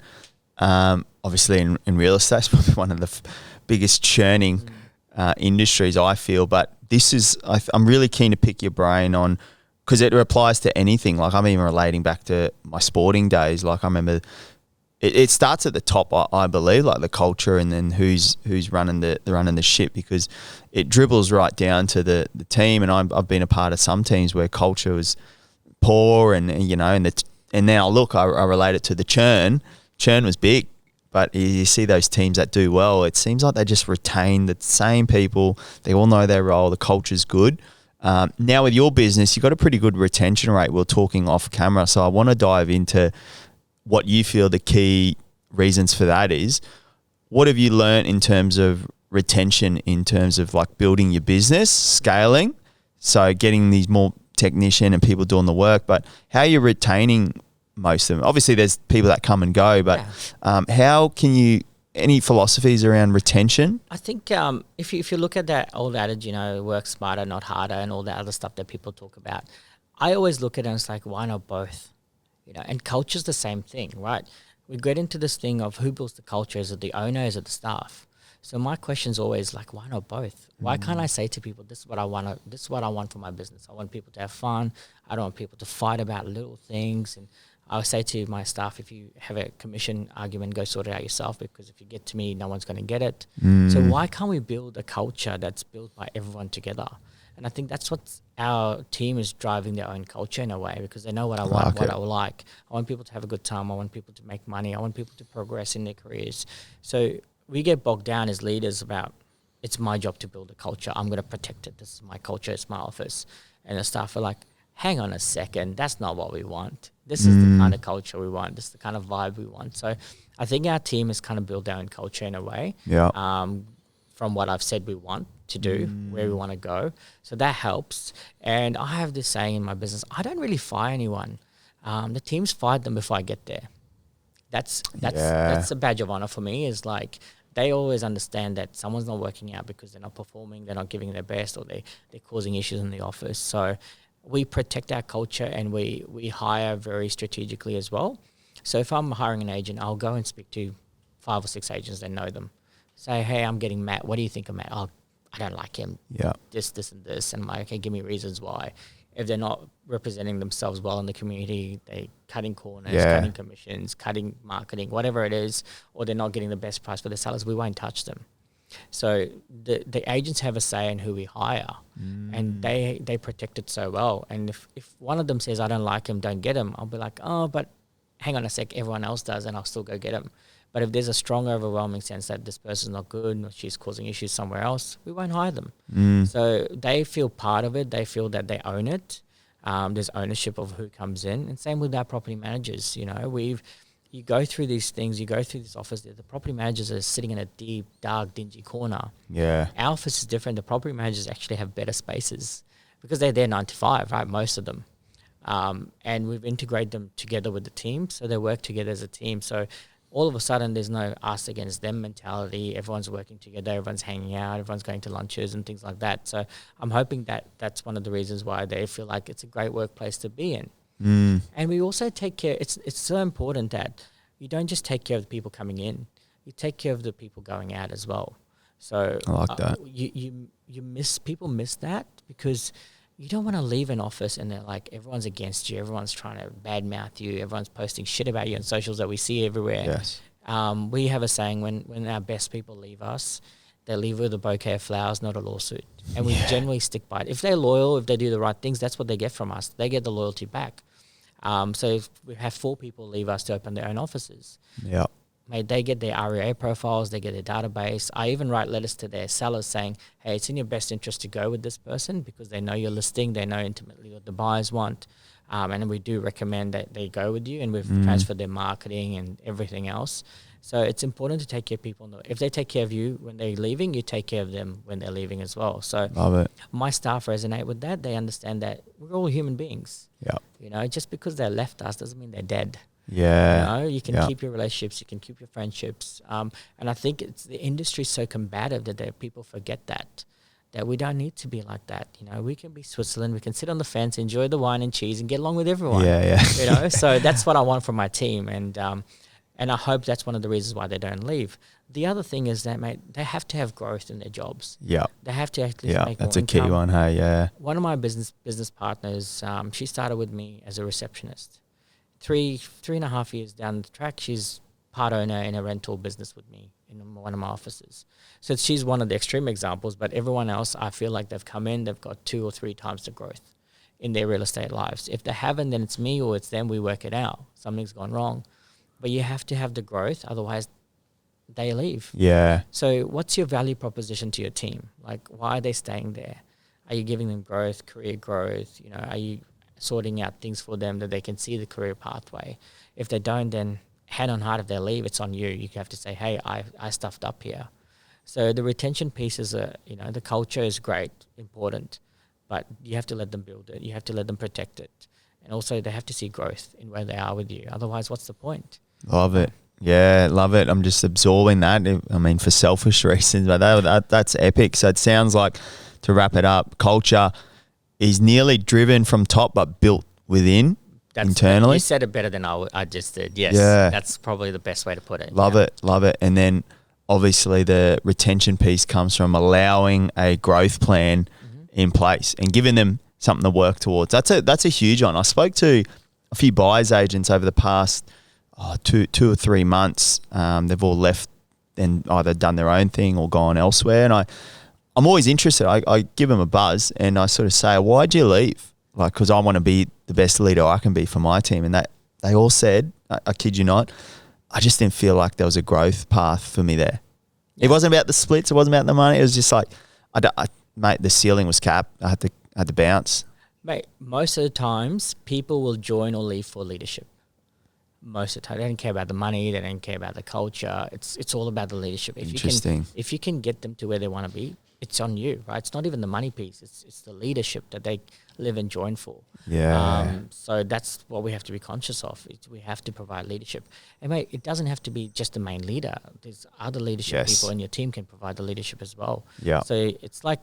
Obviously in real estate, it's probably one of the biggest churning industries, I feel. But this is, I'm really keen to pick your brain on, because it applies to anything. Like, I'm even relating back to my sporting days. Like, I remember it starts at the top, I believe, like the culture, and then who's running the ship, because it dribbles right down to the team. And I've been a part of some teams where culture was poor, and now look, I relate it to the churn. Churn was big, but you see those teams that do well, it seems like they just retain the same people. They all know their role. The culture's good, Now with your business, you've got a pretty good retention rate. We're talking off camera. So I want to dive into what you feel the key reasons for that is. What have you learned in terms of retention, in terms of like building your business, scaling? So getting these more technician and people doing the work, but how are you retaining most of them? Obviously there's people that come and go, but how can you, any philosophies around retention? I think if you look at that old adage, work smarter, not harder, and all that other stuff that people talk about, I always look at it and it's like, why not both? And culture's the same thing, right? We get into this thing of who builds the culture. Is it the owner? Is it the staff? So my question is always like, why not both? Why can't I say to people, this is what I want. This is what I want for my business. I want people to have fun. I don't want people to fight about little things. And I would say to my staff, if you have a commission argument, go sort it out yourself, because if you get to me, no one's going to get it. So why can't we build a culture that's built by everyone together? And I think that's what our team is driving their own culture in a way, because they know what I want, what I would like. I want people to have a good time. I want people to make money. I want people to progress in their careers. So we get bogged down as leaders about, it's my job to build a culture. I'm going to protect it. This is my culture. It's my office. And the staff are like, hang on a second. That's not what we want. This is the kind of culture we want. This is the kind of vibe we want. So I think our team has kind of built their own culture in a way. From what I've said we want to do, where we want to go. So that helps. And I have this saying in my business, I don't really fire anyone. The team's fired them before I get there. That's a badge of honor for me, is like, they always understand that someone's not working out because they're not performing, they're not giving their best, or they're causing issues in the office. So we protect our culture, and we hire very strategically as well. So if I'm hiring an agent, I'll go and speak to 5 or 6 agents that know them. Say, hey, I'm getting Matt. What do you think of Matt? Oh, I don't like him. Yeah. This, and this. And I'm like, okay, give me reasons why. If they're not representing themselves well in the community, they're cutting corners, cutting commissions, cutting marketing, whatever it is, or they're not getting the best price for their sellers, we won't touch them. So the agents have a say in who we hire, and they protect it so well. And if one of them says, I don't like him, don't get him, I'll be like, oh, but hang on a sec, everyone else does, and I'll still go get him. But if there's a strong, overwhelming sense that this person's not good, or she's causing issues somewhere else, we won't hire them. So they feel part of it. They feel that they own it. There's ownership of who comes in. And same with our property managers. You go through these things, you go through this office, the property managers are sitting in a deep, dark, dingy corner. Yeah. Our office is different. The property managers actually have better spaces because they're there 9 to 5, right? Most of them. And we've integrated them together with the team. So they work together as a team. So all of a sudden, there's no us against them mentality. Everyone's working together. Everyone's hanging out. Everyone's going to lunches and things like that. So I'm hoping that that's one of the reasons why they feel like it's a great workplace to be in. And we also take care. It's so important that you don't just take care of the people coming in. You take care of the people going out as well. So I like that. People miss that, because you don't want to leave an office and they're like, everyone's against you. Everyone's trying to badmouth you. Everyone's posting shit about you on socials that we see everywhere. Yes. We have a saying, when our best people leave us, they leave with a bouquet of flowers, not a lawsuit. And we generally stick by it. If they're loyal, if they do the right things, that's what they get from us. They get the loyalty back. So if we have 4 people leave us to open their own offices, mate, they get their REA profiles, they get their database. I even write letters to their sellers saying, hey, it's in your best interest to go with this person, because they know your listing, they know intimately what the buyers want. And we do recommend that they go with you, and we've transferred their marketing and everything else. So it's important to take care of people. If they take care of you when they're leaving, you take care of them when they're leaving as well. So love it. My staff resonate with that. They understand that we're all human beings. Yeah. Just because they left us doesn't mean they're dead. Yeah. You can keep your relationships, you can keep your friendships. And I think the industry's so combative that people forget that we don't need to be like that. We can be Switzerland, we can sit on the fence, enjoy the wine and cheese, and get along with everyone. So that's what I want from my team. And I hope that's one of the reasons why they don't leave. The other thing is that, mate, they have to have growth in their jobs. Yeah. They have to actually make more income. Yeah, that's a key one, hey, yeah. One of my business partners, she started with me as a receptionist. 3.5 years down the track, she's part owner in a rental business with me in one of my offices. So she's one of the extreme examples, but everyone else, I feel like they've come in, they've got 2 or 3 times the growth in their real estate lives. If they haven't, then it's me or it's them. We work it out. Something's gone wrong. But you have to have the growth, otherwise they leave. Yeah. So what's your value proposition to your team? Like, why are they staying there? Are you giving them growth, career growth? You know, are you sorting out things for them that they can see the career pathway? If they don't, then hand on heart, if they leave, it's on you. You have to say, hey, I stuffed up here. So the retention piece is the culture is great, important, but you have to let them build it. You have to let them protect it. And also they have to see growth in where they are with you. Otherwise, what's the point? Love it. Yeah, love it. I'm just absorbing that. I mean, for selfish reasons, but that's epic. So it sounds like, to wrap it up, culture is nearly driven from top but built within internally. You said it better than I just did. Yes, that's probably the best way to put it. Love it. And then obviously the retention piece comes from allowing a growth plan in place and giving them something to work towards. That's a huge one. I spoke to a few buyers agents over the past 2 or 3 months. They've all left and either done their own thing or gone elsewhere. And I'm always interested. I give them a buzz and I sort of say, why'd you leave? Like, because I want to be the best leader I can be for my team. And that they all said, I kid you not, I just didn't feel like there was a growth path for me there. Yeah. It wasn't about the splits. It wasn't about the money. It was just like, mate, the ceiling was capped. I had to bounce. Mate, most of the times people will join or leave for leadership. Most of the time, they don't care about the money. They don't care about the culture. It's all about the leadership. If you can get them to where they want to be, it's on you, right? It's not even the money piece. It's the leadership that they live and join for. Yeah. So that's what we have to be conscious of. We have to provide leadership. And mate, it doesn't have to be just the main leader. There's other leadership people in your team can provide the leadership as well. Yeah. So it's like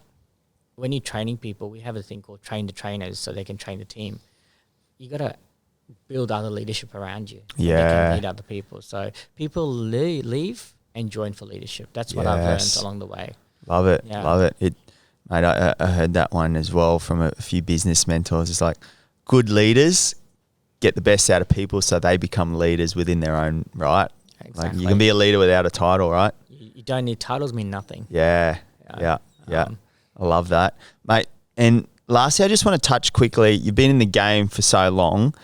when you're training people, we have a thing called train the trainers so they can train the team. You got to build other leadership around you. So they can lead other people. So people leave and join for leadership. That's what I've learned along the way. Love it. Yeah. Love it. Mate, I heard that one as well from a few business mentors. It's like good leaders get the best out of people so they become leaders within their own right. Exactly. Like you can be a leader without a title, right? You don't need titles, mean nothing. Yeah. I love that. Mate, and lastly, I just want to touch quickly, you've been in the game for so long.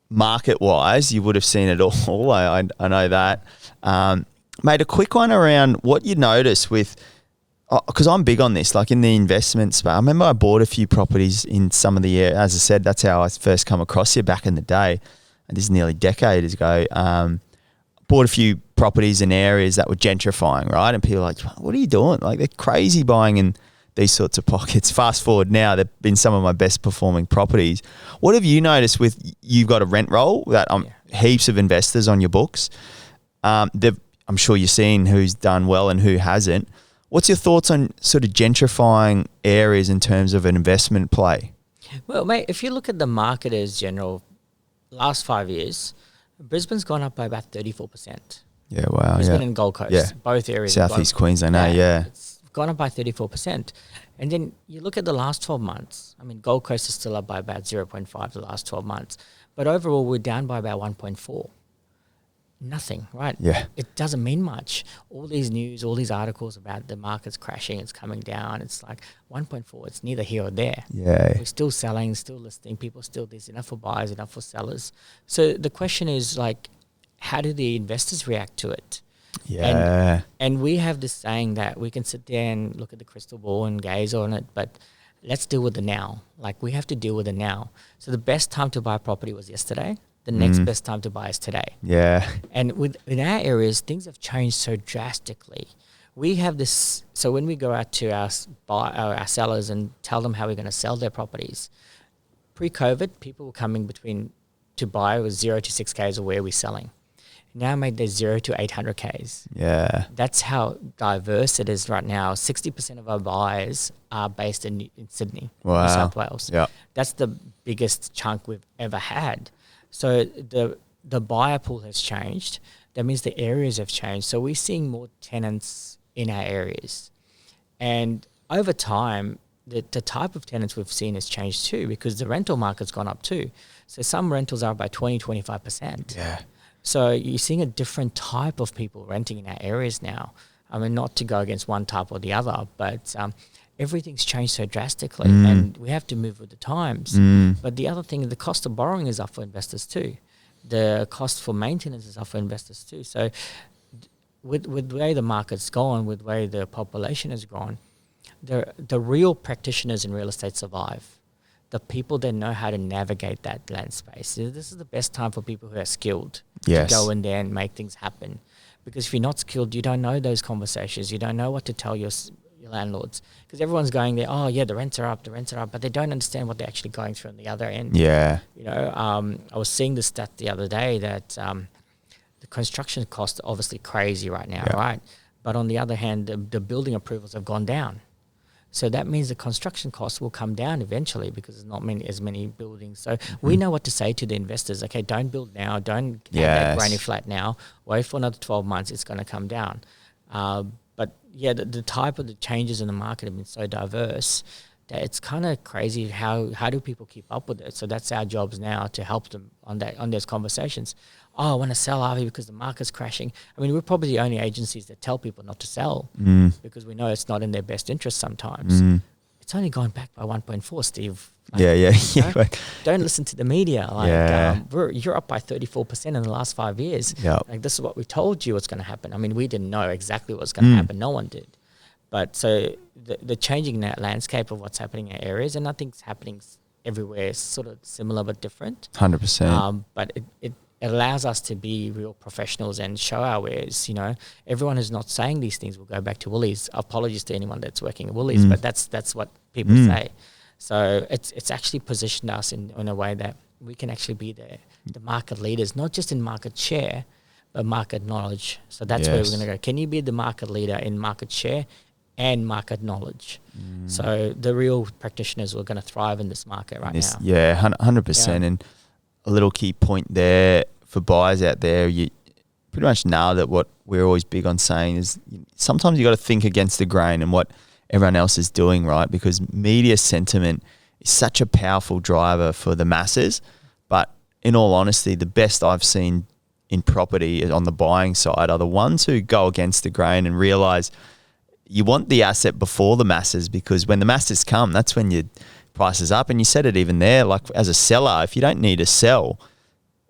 Market-wise, you would have seen it all. I know that. Mate, a quick one around what you notice with, because I'm big on this, like in the investment space. I remember I bought a few properties in some of the year. As I said, that's how I first come across you back in the day. And this is nearly a decade ago. Bought a few properties in areas that were gentrifying, right? And people are like, what are you doing? Like they're crazy buying in these sorts of pockets. Fast forward now, they've been some of my best performing properties. What have you noticed with, you've got a rent roll that heaps of investors on your books. I'm sure you've seen who's done well and who hasn't. What's your thoughts on sort of gentrifying areas in terms of an investment play? Well, mate, if you look at the market as general, last 5 years, Brisbane's gone up by about 34%. Yeah, wow. Brisbane and Gold Coast, both areas. South East Queensland, It's gone up by 34%. And then you look at the last 12 months. I mean, Gold Coast is still up by about 0.5 the last 12 months. But overall, we're down by about 1.4. Nothing, right? Yeah. It doesn't mean much. All these news, all these articles about the market's crashing, it's coming down. It's like 1.4. It's neither here or there. Yeah. We're still selling, still listing. People still, there's enough for buyers, enough for sellers. So the question is like, how do the investors react to it? Yeah. And we have this saying that we can sit there and look at the crystal ball and gaze on it, but let's deal with the now. Like we have to deal with the now. So the best time to buy a property was yesterday. The next best time to buy is today. Yeah. And in our areas, things have changed so drastically. We have this, so when we go out to our sellers and tell them how we're going to sell their properties, pre-COVID, people were coming to buy with 0 to 6Ks of where we're selling. Now, mate, there's 0 to 800Ks. Yeah. That's how diverse it is right now. 60% of our buyers are based in Sydney, New South Wales. Yeah. That's the biggest chunk we've ever had. So the buyer pool has changed. That means the areas have changed. So we're seeing more tenants in our areas. And over time, the type of tenants we've seen has changed too, because the rental market's gone up too. So some rentals are by 20-25%. Yeah. So you're seeing a different type of people renting in our areas now. I mean, not to go against one type or the other, but everything's changed so drastically and we have to move with the times. But the other thing, the cost of borrowing is up for investors too. The cost for maintenance is up for investors too. So with the way the market's gone, with the way the population has gone, the real practitioners in real estate survive. The people that know how to navigate that land space. This is the best time for people who are skilled to go in there and make things happen. Because if you're not skilled, you don't know those conversations. You don't know what to tell your landlords. Because everyone's going there, oh yeah, the rents are up, but they don't understand what they're actually going through on the other end. Yeah. You know, I was seeing the stat the other day that the construction costs are obviously crazy right now, right? But on the other hand, the building approvals have gone down. So that means the construction costs will come down eventually because there's not as many buildings. So we know what to say to the investors. Okay, don't build now. Don't have that granny flat now. Wait for another 12 months. It's going to come down. But yeah, the type of the changes in the market have been so diverse that it's kind of crazy how do people keep up with it. So that's our jobs now to help them on those conversations. Oh, I want to sell, Avi, because the market's crashing. I mean, we're probably the only agencies that tell people not to sell because we know it's not in their best interest sometimes. It's only gone back by 1.4, Steve. Like, you know, don't listen to the media. Like, you're up by 34% in the last 5 years. Like, this is what we told you was going to happen. I mean, we didn't know exactly what was going to happen. No one did. But so the changing that landscape of what's happening in areas, and I think it's happening everywhere, is sort of similar but different. 100%. But it allows us to be real professionals and show our wares. You know, everyone who's not saying these things will go back to Woolies. Apologies to anyone that's working at Woolies, but that's what people say. So it's actually positioned us in a way that we can actually be the market leaders, not just in market share, but market knowledge. So that's where we're going to go. Can you be the market leader in market share and market knowledge? So the real practitioners are going to thrive in this market now. Yeah, 100%. And a little key point there for buyers out there, you pretty much nailed it. What we're always big on saying is sometimes you got to think against the grain and what everyone else is doing, right? Because media sentiment is such a powerful driver for the masses. But in all honesty, the best I've seen in property on the buying side are the ones who go against the grain and realize you want the asset before the masses, because when the masses come, that's when your price is up. And you said it even there, like as a seller, if you don't need to sell,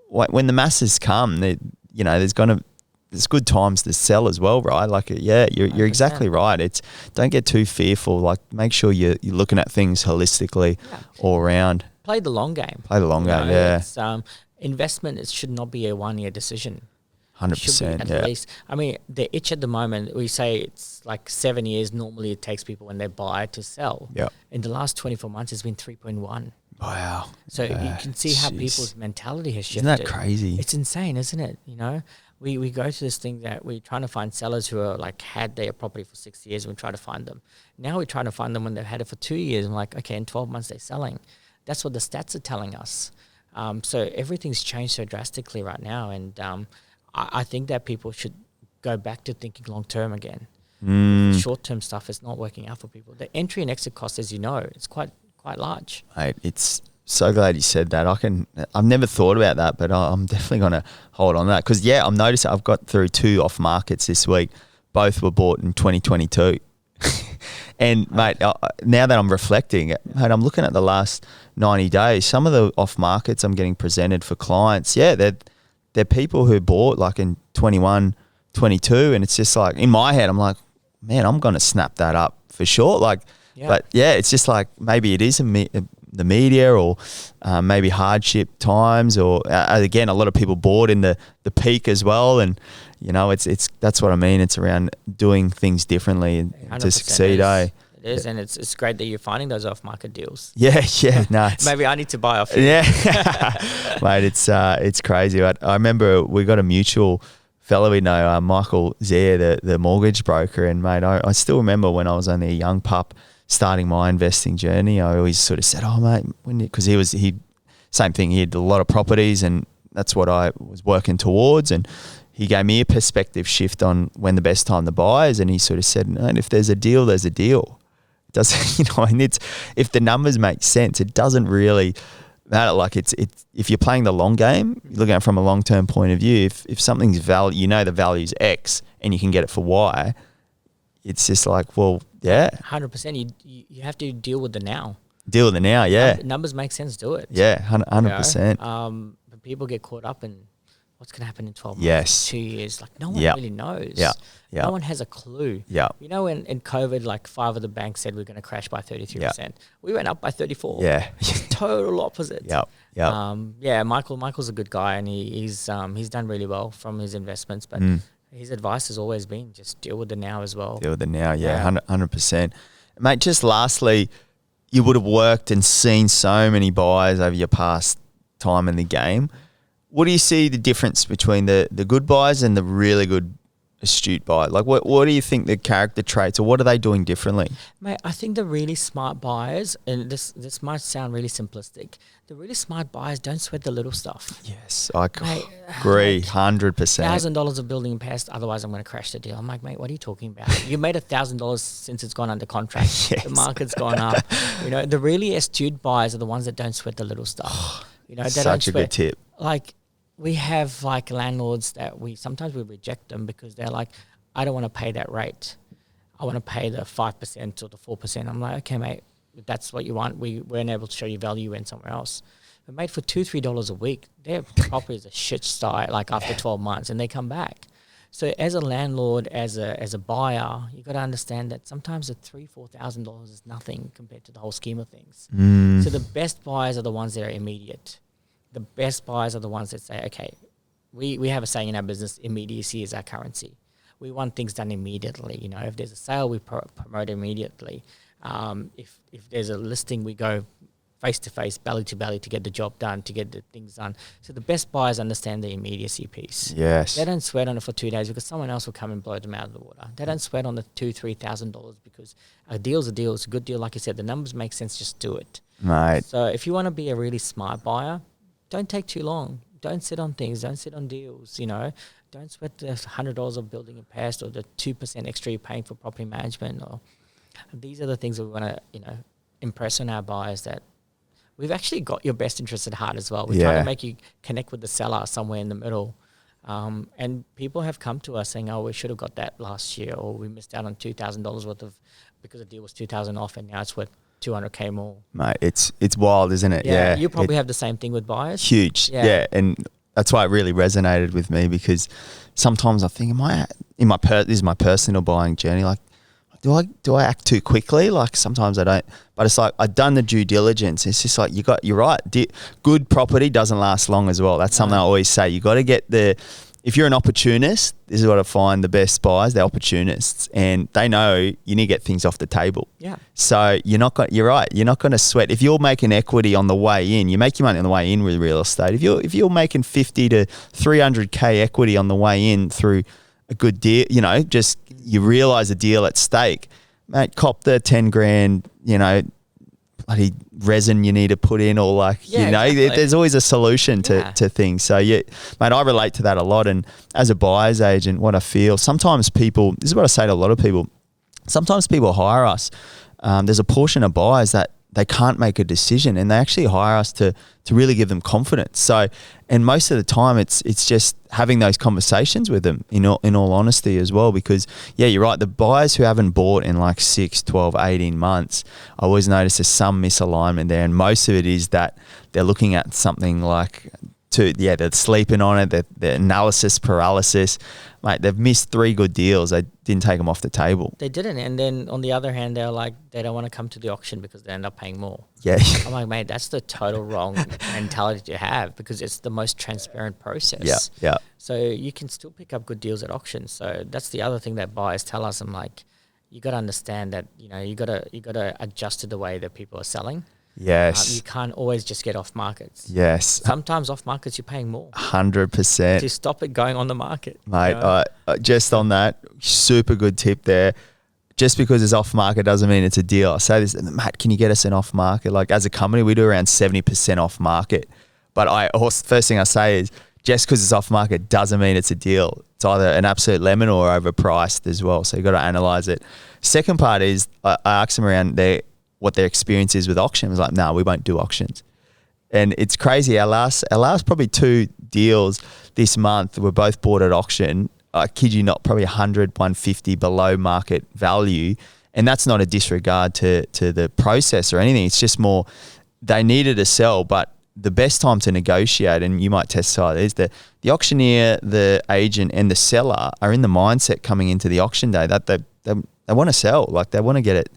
when the masses come, there's good times to sell as well, right? Like, you're exactly right. Don't get too fearful. Like, make sure you're looking at things holistically all around. Play the long game. It's, investment, it should not be a 1 year decision. 100%. At least. I mean, the itch at the moment, we say it's like 7 years normally it takes people when they buy to sell. In the last 24 months, it's been 3.1. Wow. So you can see how people's mentality has shifted. Isn't that crazy? It's insane, isn't it? You know, we go to this thing that we're trying to find sellers who are like had their property for 6 years and we try to find them. Now we're trying to find them when they've had it for 2 years and like, okay, in 12 months they're selling. That's what the stats are telling us. So everything's changed so drastically right now. And I think that people should go back to thinking long-term again. Short-term stuff is not working out for people. The entry and exit cost, as you know, it's quite large. Mate, it's so glad you said that. I've never thought about that, but I'm definitely going to hold on to that. Because, I'm noticing I've got through 2 off markets this week. Both were bought in 2022. And, mate, now that I'm reflecting, mate, I'm looking at the last 90 days. Some of the off markets I'm getting presented for clients, they're people who bought like in 21, 22. And it's just like, in my head, I'm like, man, I'm going to snap that up for sure. Like, but it's just like maybe it is the media or maybe hardship times or again, a lot of people bought in the peak as well. And, it's that's what I mean. It's around doing things differently to succeed, It is, and it's great that you're finding those off-market deals. No, maybe I need to buy off you. Mate, it's crazy. I remember we got a mutual fellow we know, Michael Zaire, the mortgage broker, and mate, I still remember when I was only a young pup starting my investing journey. I always sort of said, "Oh, mate," because he same thing. He had a lot of properties, and that's what I was working towards, and he gave me a perspective shift on when the best time to buy is, and he sort of said, "No, if there's a deal, there's a deal." It doesn't, and it's if the numbers make sense, it doesn't really matter. Like it's if you're playing the long game, you're looking at it from a long term point of view. If something's value, the value's X, and you can get it for Y, it's just like, well, 100%. You have to deal with the now. Deal with the now, Numbers make sense. Do it. 100%. But people get caught up in what's going to happen in 12 months, Yes. 2 years? Like no one Yep. really knows. Yeah. Yeah. No one has a clue. Yeah. You know, in COVID, like 5 of the banks said we're going to crash by 33%. We went up by 34. Yeah. Total opposite. Yep. Yep. Yeah, Michael's a good guy, and he's done really well from his investments. But his advice has always been just deal with the now as well. Deal with it now, 100%. Mate, just lastly, you would have worked and seen so many buys over your past time in the game. What do you see the difference between the good buys and the really good astute buy? Like, what do you think the character traits, or what are they doing differently? Mate, I think the really smart buyers, and this might sound really simplistic, the really smart buyers don't sweat the little stuff. Yes, I Mate, agree, 100%. $1,000 of building and pest, otherwise I'm going to crash the deal. I'm like, mate, what are you talking about? You made $1,000 since it's gone under contract. Yes. The market's gone up. You know, the really astute buyers are the ones that don't sweat the little stuff. You know, they don't Such a sweat. good tip. Like, we have like landlords that sometimes we reject them because they're like, I don't want to pay that rate. I want to pay the 5% or the 4%. I'm like, okay, mate, if that's what you want. We weren't able to show you value in somewhere else. But mate, for $2-3 a week, their property is a shit style, like after 12 months, and they come back. So as a landlord, as a buyer, you got to understand that sometimes the $3,000-4,000 is nothing compared to the whole scheme of things. So the best buyers are the ones that are immediate. The best buyers are the ones that say, okay, we have a saying in our business, immediacy is our currency. We want things done immediately. You know, if there's a sale, we promote immediately. If there's a listing, we go face to face, belly to belly to get the job done, to get the things done. So the best buyers understand the immediacy piece. Yes. They don't sweat on it for 2 days because someone else will come and blow them out of the water. They don't sweat on the $2,000-3,000 because a deal's a deal. It's a good deal. Like you said, the numbers make sense. Just do it. Mate. So if you want to be a really smart buyer, don't take too long. Don't sit on things. Don't sit on deals. You know, don't sweat the $100 of building a pest or the 2% extra you're paying for property management. Or these are the things that we want to, you know, impress on our buyers that we've actually got your best interest at heart as well. We're trying to make you connect with the seller somewhere in the middle. And people have come to us saying, oh, we should have got that last year, or we missed out on $2,000 worth of, because the deal was $2,000 off and now it's worth $200K more. Mate, it's wild, isn't it? Yeah. You probably have the same thing with buyers. Huge. Yeah. And that's why it really resonated with me, because sometimes I think, this is my personal buying journey, like, do I act too quickly? Like sometimes I don't, but it's like I've done the due diligence. It's just like you're right. Good property doesn't last long as well. That's something I always say. You got to get if you're an opportunist, this is what I find the best buyers, they're opportunists, and they know you need to get things off the table. Yeah. So you're right. You're not going to sweat. If you're making equity on the way in, you make your money on the way in with real estate. If you're making 50 to 300K equity on the way in through a good deal, you know, just you realize a deal at stake, mate, cop the 10 grand, you know, bloody resin you need to put in, or like, you know, exactly. There's always a solution to things. So yeah, mate, I relate to that a lot. And as a buyer's agent, what I feel, sometimes people, this is what I say to a lot of people, sometimes people hire us. There's a portion of buyers that they can't make a decision, and they actually hire us to really give them confidence. So, and most of the time it's just having those conversations with them in all honesty as well, because yeah, you're right. The buyers who haven't bought in like 6, 12, 18 months, I always notice there's some misalignment there. And most of it is that they're looking at something like they're sleeping on it. They're analysis paralysis. Mate, they've missed 3 good deals. They didn't take them off the table. They didn't. And then on the other hand, they're like, they don't want to come to the auction because they end up paying more. Yeah. I'm like, mate, that's the total wrong mentality to have, because it's the most transparent process. Yeah. So you can still pick up good deals at auctions. So that's the other thing that buyers tell us. I'm like, you got to understand that, you know, you got to adjust to the way that people are selling. Yes. You can't always just get off markets. Yes. Sometimes off markets you're paying more. 100%. To stop it going on the market. Mate, you know? Just on that, super good tip there. Just because it's off market doesn't mean it's a deal. I say this, Matt, can you get us an off market? Like as a company, we do around 70% off market. But first thing I say is, just because it's off market doesn't mean it's a deal. It's either an absolute lemon or overpriced as well. So you got to analyze it. Second part is I asked them around what their experience is with auction. I was like, no, we won't do auctions. And it's crazy. Our last probably 2 deals this month were both bought at auction. I kid you not, probably 100, 150 below market value. And that's not a disregard to the process or anything. It's just more, they needed to sell, but the best time to negotiate, and you might testify, is that the auctioneer, the agent, and the seller are in the mindset coming into the auction day that they want to sell, like they want to get it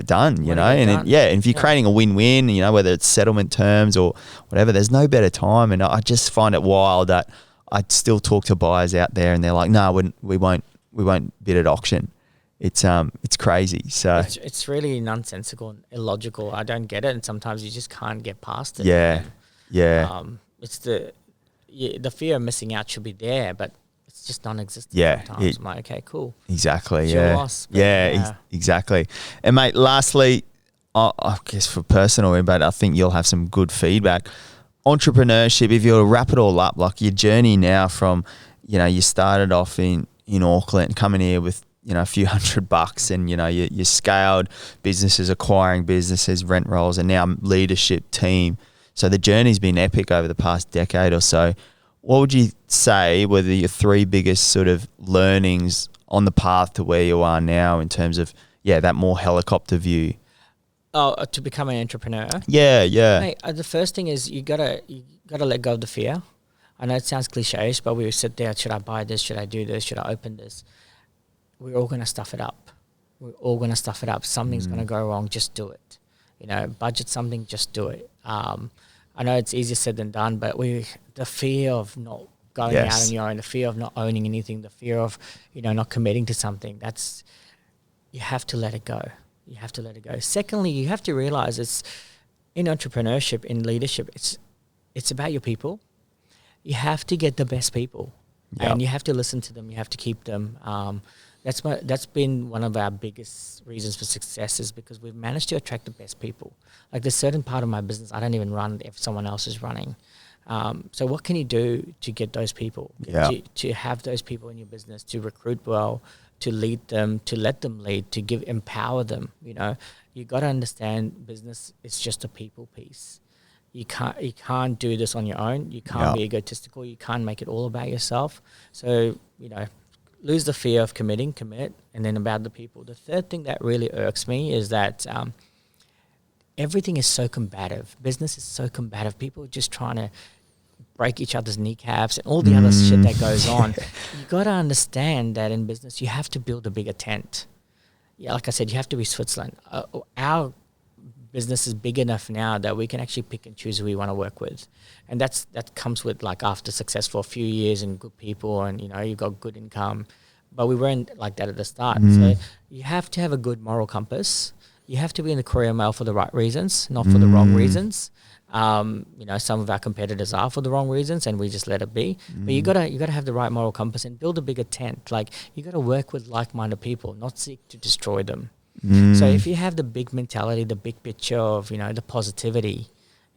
done, you know. And if you're creating a win-win, you know, whether it's settlement terms or whatever, there's no better time. And I just find it wild that I still talk to buyers out there, and they're like, "No, we won't bid at auction." It's crazy. So it's really nonsensical and illogical. I don't get it, and sometimes you just can't get past it. It's the fear of missing out should be there, but it's just non-existent. Sometimes I'm like, okay, cool. Exactly. It's yeah. your loss, Exactly. And mate, lastly, I guess for personal, but I think you'll have some good feedback. Entrepreneurship, if you were to wrap it all up, like your journey now from, you know, you started off in Auckland, coming here with, you know, a few $100, and, you know, you scaled businesses, acquiring businesses, rent rolls, and now leadership team. So the journey's been epic over the past decade or so. What would you say were your three biggest sort of learnings on the path to where you are now in terms of, that more helicopter view? To become an entrepreneur? Yeah. Mate, the first thing is you gotta let go of the fear. I know it sounds cliche, but we sit there, should I buy this? Should I do this? Should I open this? We're all going to stuff it up. Something's going to go wrong. Just do it. You know, budget something, just do it. I know it's easier said than done, but the fear of not going out on your own, the fear of not owning anything, the fear of, you know, not committing to something, you have to let it go. Secondly, you have to realize it's in entrepreneurship, in leadership, it's about your people. You have to get the best people, and you have to listen to them. You have to keep them. That's been one of our biggest reasons for success, is because we've managed to attract the best people. Like, there's certain part of my business I don't even run if someone else is running. So what can you do to get those people? To have those people in your business, to recruit well, to lead them, to let them lead, to empower them. You know, you got to understand business is just a people piece. You can't do this on your own. You can't be egotistical. You can't make it all about yourself. So, you know, lose the fear of commit, and then about the people. The third thing that really irks me is that everything is so combative. Business is so combative. People are just trying to break each other's kneecaps and all the other shit that goes on. You got to understand that in business, you have to build a bigger tent. Yeah, like I said, you have to be Switzerland. Our business is big enough now that we can actually pick and choose who we want to work with. And that comes with, like, after success for a few years and good people, and, you know, you've got good income. But we weren't like that at the start. So you have to have a good moral compass. You have to be in the career mail for the right reasons, not for the wrong reasons. You know, some of our competitors are for the wrong reasons, and we just let it be. But you gotta have the right moral compass and build a bigger tent. Like, you gotta work with like-minded people, not seek to destroy them. So if you have the big mentality, the big picture of, you know, the positivity,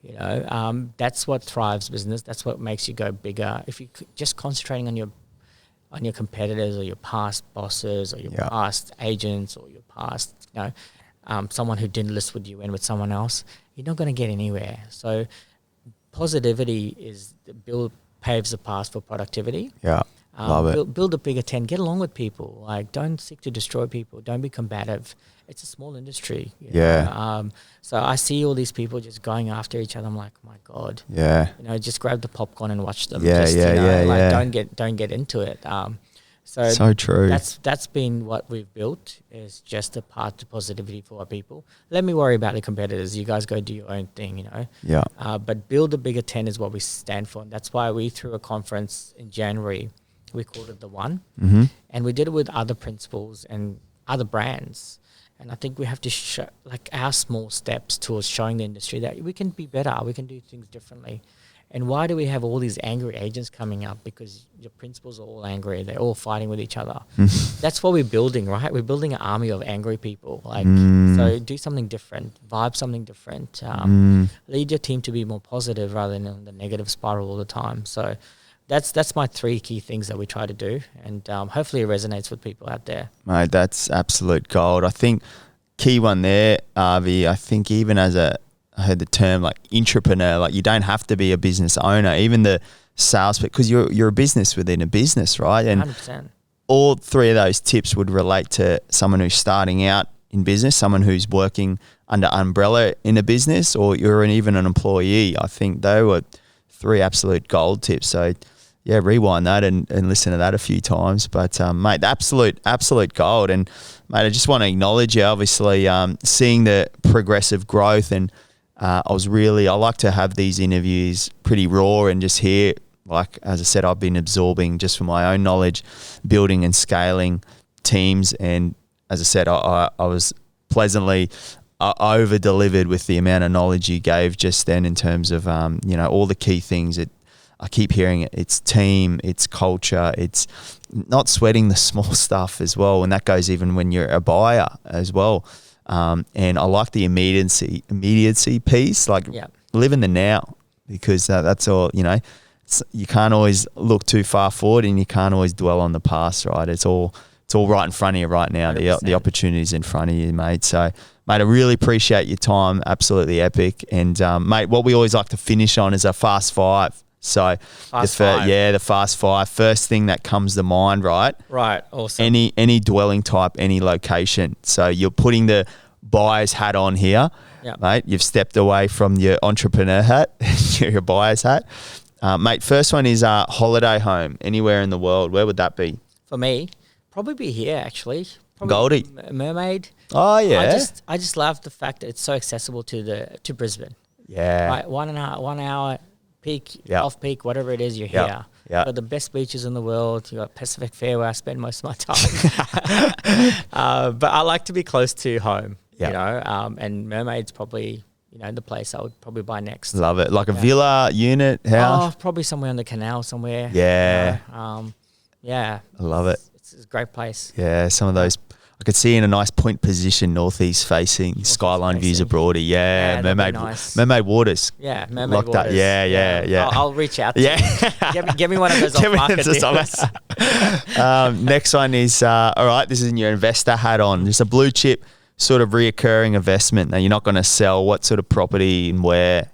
you know, that's what thrives business. That's what makes you go bigger. If you're just concentrating on your competitors or your past bosses or your past agents or your past, you know, someone who didn't list with you and with someone else, you're not going to get anywhere. So positivity paves the path for productivity. Love it. Build a bigger tent. Get along with people. Like, don't seek to destroy people. Don't be combative. It's a small industry. You know? So I see all these people just going after each other. I'm like, my God. You know, just grab the popcorn and watch them. Don't get into it. So true. That's been what we've built, is just a path to positivity for our people. Let me worry about the competitors. You guys go do your own thing, you know. But build a bigger tent is what we stand for. And that's why we threw a conference in January. We called it The One. And we did it with other principals and other brands. And I think we have to show, like, our small steps towards showing the industry that we can be better. We can do things differently. And why do we have all these angry agents coming up? Because your principals are all angry. They're all fighting with each other. That's what we're building, right? We're building an army of angry people. Like, so do something different, vibe something different. Lead your team to be more positive rather than in the negative spiral all the time. So that's my three key things that we try to do. And hopefully it resonates with people out there. Mate, that's absolute gold. I think key one there, Avi, I think even as I heard the term like entrepreneur, like, you don't have to be a business owner, even the sales, because you're a business within a business, right? And 100%. All three of those tips would relate to someone who's starting out in business, someone who's working under umbrella in a business, or you're even an employee. I think they were 3 absolute gold tips. So yeah, rewind that and listen to that a few times. But mate, absolute gold. And mate, I just want to acknowledge you, obviously, seeing the progressive growth. And I like to have these interviews pretty raw and just hear, like, as I said, I've been absorbing just from my own knowledge, building and scaling teams. And as I said, I was pleasantly over-delivered with the amount of knowledge you gave just then in terms of, all the key things that I keep hearing it. It's team, it's culture, it's not sweating the small stuff as well. And that goes even when you're a buyer as well. And I like the immediacy piece, like live in the now, because that's all, you can't always look too far forward and you can't always dwell on the past, right? It's all right in front of you right now. The opportunity's in front of you, mate. So, mate, I really appreciate your time. Absolutely epic. And, mate, what we always like to finish on is a fast 5. So the fast 5, first thing that comes to mind, right? Right. Awesome. Any dwelling type, any location. So you're putting the buyer's hat on here, mate. You've stepped away from your entrepreneur hat, your buyer's hat. Mate, first one is holiday home, anywhere in the world. Where would that be? For me, probably be here, actually. Goldie. Mermaid. Oh, yeah. I just love the fact that it's so accessible to Brisbane. Yeah. Right, 1 hour peak, off peak, whatever it is, you're here. Yeah. Got the best beaches in the world. You got Pacific Fair where I spend most of my time. But I like to be close to home, and Mermaid's probably, the place I would probably buy next. Love it. Like a villa, unit, house? Oh, probably somewhere on the canal somewhere. Yeah. I love it. It's a great place. Yeah, some of those. I could see in a nice point position, northeast facing, skyline views of Broady. Yeah, Mermaid, nice. Mermaid Waters. Yeah, Mermaid Waters. That. Yeah. I'll reach out to you. Get me one of those off-market deals. Next one is, all right, this is in your investor hat on. Just a blue chip sort of reoccurring investment. Now, you're not going to sell. What sort of property and where?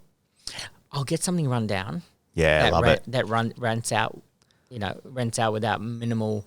I'll get something run down. Yeah, love it. That rents out without minimal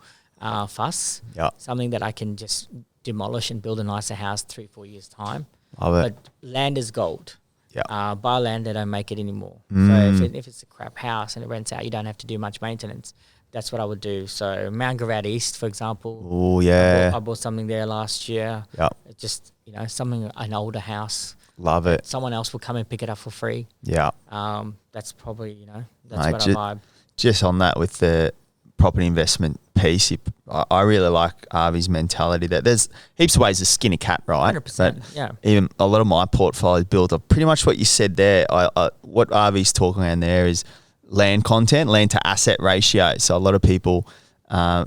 fuss. Yeah. Something that I can just demolish and build a nicer house 3-4 years time. Love it. But land is gold. Yeah. Buy land, they don't make it anymore. So if it's a crap house and it rents out, you don't have to do much maintenance. That's what I would do. So Mount Gravatt East, for example. Oh, yeah. I bought something there last year. Yeah. Just, an older house. Love it. Someone else will come and pick it up for free. Yeah. That's probably, that's what I vibe. Just on that with the property investment piece, I really like Avi's mentality that there's heaps of ways to skin a cat, right? 100%, yeah. Even a lot of my portfolio is built up pretty much what you said there. What Avi's talking about there is land to asset ratio. So a lot of people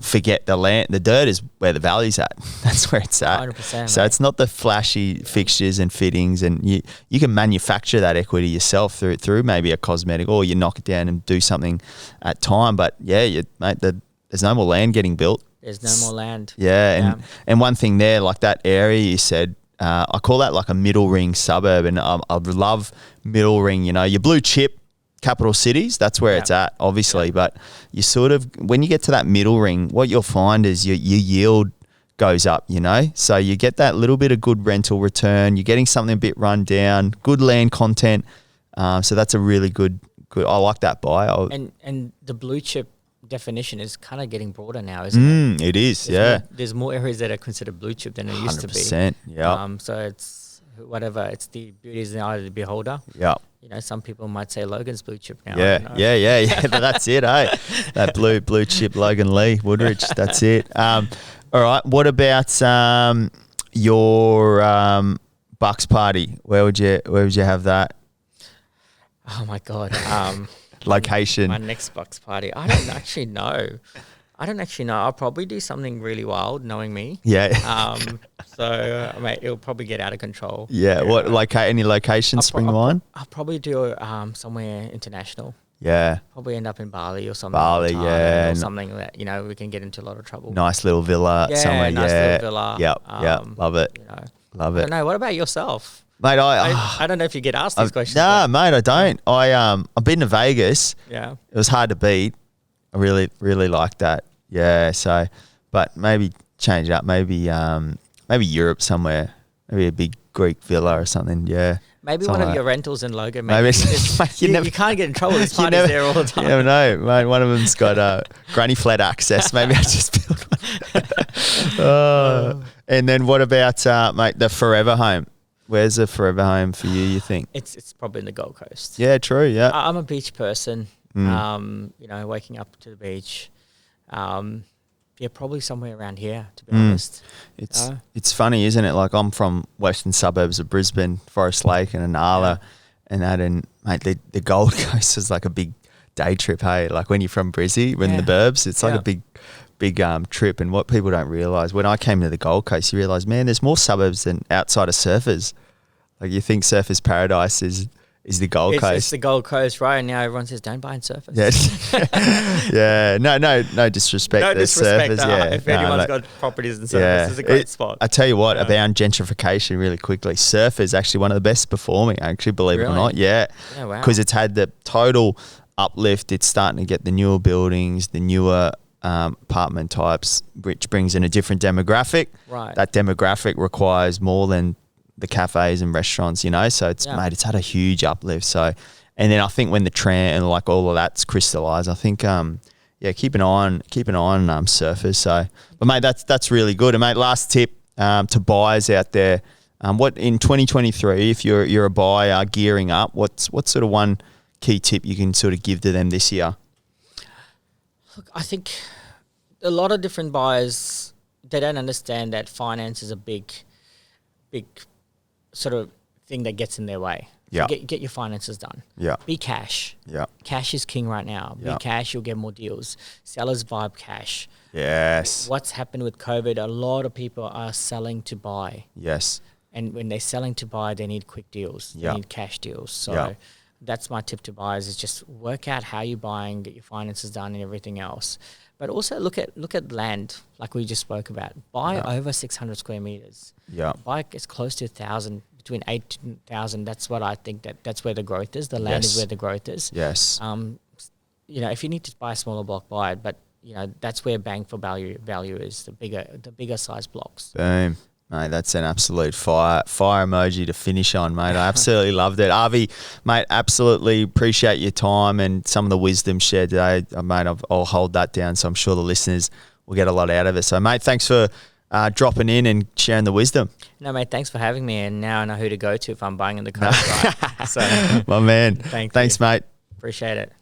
forget the dirt is where the value's at. That's where it's at. 100%. So it's not the flashy fixtures and fittings, and you can manufacture that equity yourself through maybe a cosmetic, or you knock it down and do something at time. But yeah, mate, there's no more land getting built. There's no more land. Yeah, and one thing there, like that area you said, I call that like a middle ring suburb, and I love middle ring. Your blue chip capital cities, that's where it's at, obviously. But you sort of, when you get to that middle ring, what you'll find is your yield goes up, so you get that little bit of good rental return. You're getting something a bit run down, good land content. So that's a really good. I like that buy. And the blue chip definition is kind of getting broader now, isn't it? It is, there's more areas that are considered blue chip than it used to be. 100%, yeah. So it's whatever. It's the beauty is in the eye of the beholder. Yeah. Some people might say Logan's blue chip now. Yeah. That's it, eh? That blue chip Logan Lee Woodridge. That's it. All right. What about your Bucks party? Where would you have that? Oh my God. Location. My next Bucks party. I don't actually know. I'll probably do something really wild, knowing me. Yeah. So, mate, it'll probably get out of control. Yeah. What any locations spring to mind? I'll probably do somewhere international. Yeah. Probably end up in Bali or something. Or something that, we can get into a lot of trouble. Nice little villa somewhere. Nice little villa. Yep. Love it. Love it. I don't know. What about yourself? Mate, I don't know if you get asked these questions. No, mate, I don't. I've been to Vegas. Yeah. It was hard to beat. I really, really liked that. Yeah. So, but maybe change it up. Maybe maybe Europe somewhere, maybe a big Greek villa or something. Yeah. Maybe Something one of like your that. rentals in Logan. Maybe You can't get in trouble. There's parties there all the time. You never know, mate. One of them's got granny flat access. Maybe I just build one. And then what about, mate, the forever home? Where's the forever home for you think? It's probably in the Gold Coast. Yeah, true, yeah. I'm a beach person. You know, waking up to the beach. Yeah, probably somewhere around here, to be honest. It's funny, isn't it? Like, I'm from western suburbs of Brisbane, Forest Lake and Inala, and that, and mate, the Gold Coast is like a big day trip. Hey, like when you're from Brizzy, when the burbs, it's like a big trip. And what people don't realise, when I came to the Gold Coast, you realise, man, there's more suburbs than outside of surfers. Like, you think surfers' paradise is the Gold Coast. It's the Gold Coast, right? And now everyone says, don't buy in surfers. Yeah. No disrespect. No disrespect. Surfers, if anyone's got properties in surfers, it's a great spot. I tell you what, about gentrification really quickly. Surf is actually one of the best performing, actually, believe it or not. Yeah. Wow. Because it's had the total uplift. It's starting to get the newer buildings, the newer apartment types, which brings in a different demographic. Right. That demographic requires more than the cafes and restaurants, you know, so it's mate, it's had a huge uplift. So, and then I think when the trend and like all of that's crystallized, I think keep an eye on surfers. So, but mate, that's really good. And mate, last tip to buyers out there, what in 2023, if you're a buyer gearing up, what's sort of one key tip you can sort of give to them this year? Look, I think a lot of different buyers, they don't understand that finance is a big sort of thing that gets in their way. Yeah. Get your finances done. Yeah. Be cash. Yeah. Cash is king right now. Be cash, you'll get more deals. Sellers vibe cash. Yes. What's happened with COVID, a lot of people are selling to buy. Yes. And when they're selling to buy, they need quick deals. They need cash deals. So that's my tip to buyers, is just work out how you're buying, get your finances done and everything else. But also look at land, like we just spoke about. Buy over 600 square meters. Yeah. Buy as close to 1,000, between 8,000 to 1,000. That's what I think that's where the growth is. The land is where the growth is. Yes. You know, if you need to buy a smaller block, buy it. But you know, that's where bang for value is the bigger size blocks. Boom. Mate, that's an absolute fire emoji to finish on, mate. I absolutely loved it. Avi, mate, absolutely appreciate your time and some of the wisdom shared today. Mate, I'll hold that down, so I'm sure the listeners will get a lot out of it. So, mate, thanks for dropping in and sharing the wisdom. No, mate, thanks for having me. And now I know who to go to if I'm buying in the coast. Right? So, my man. Thanks, mate. Appreciate it.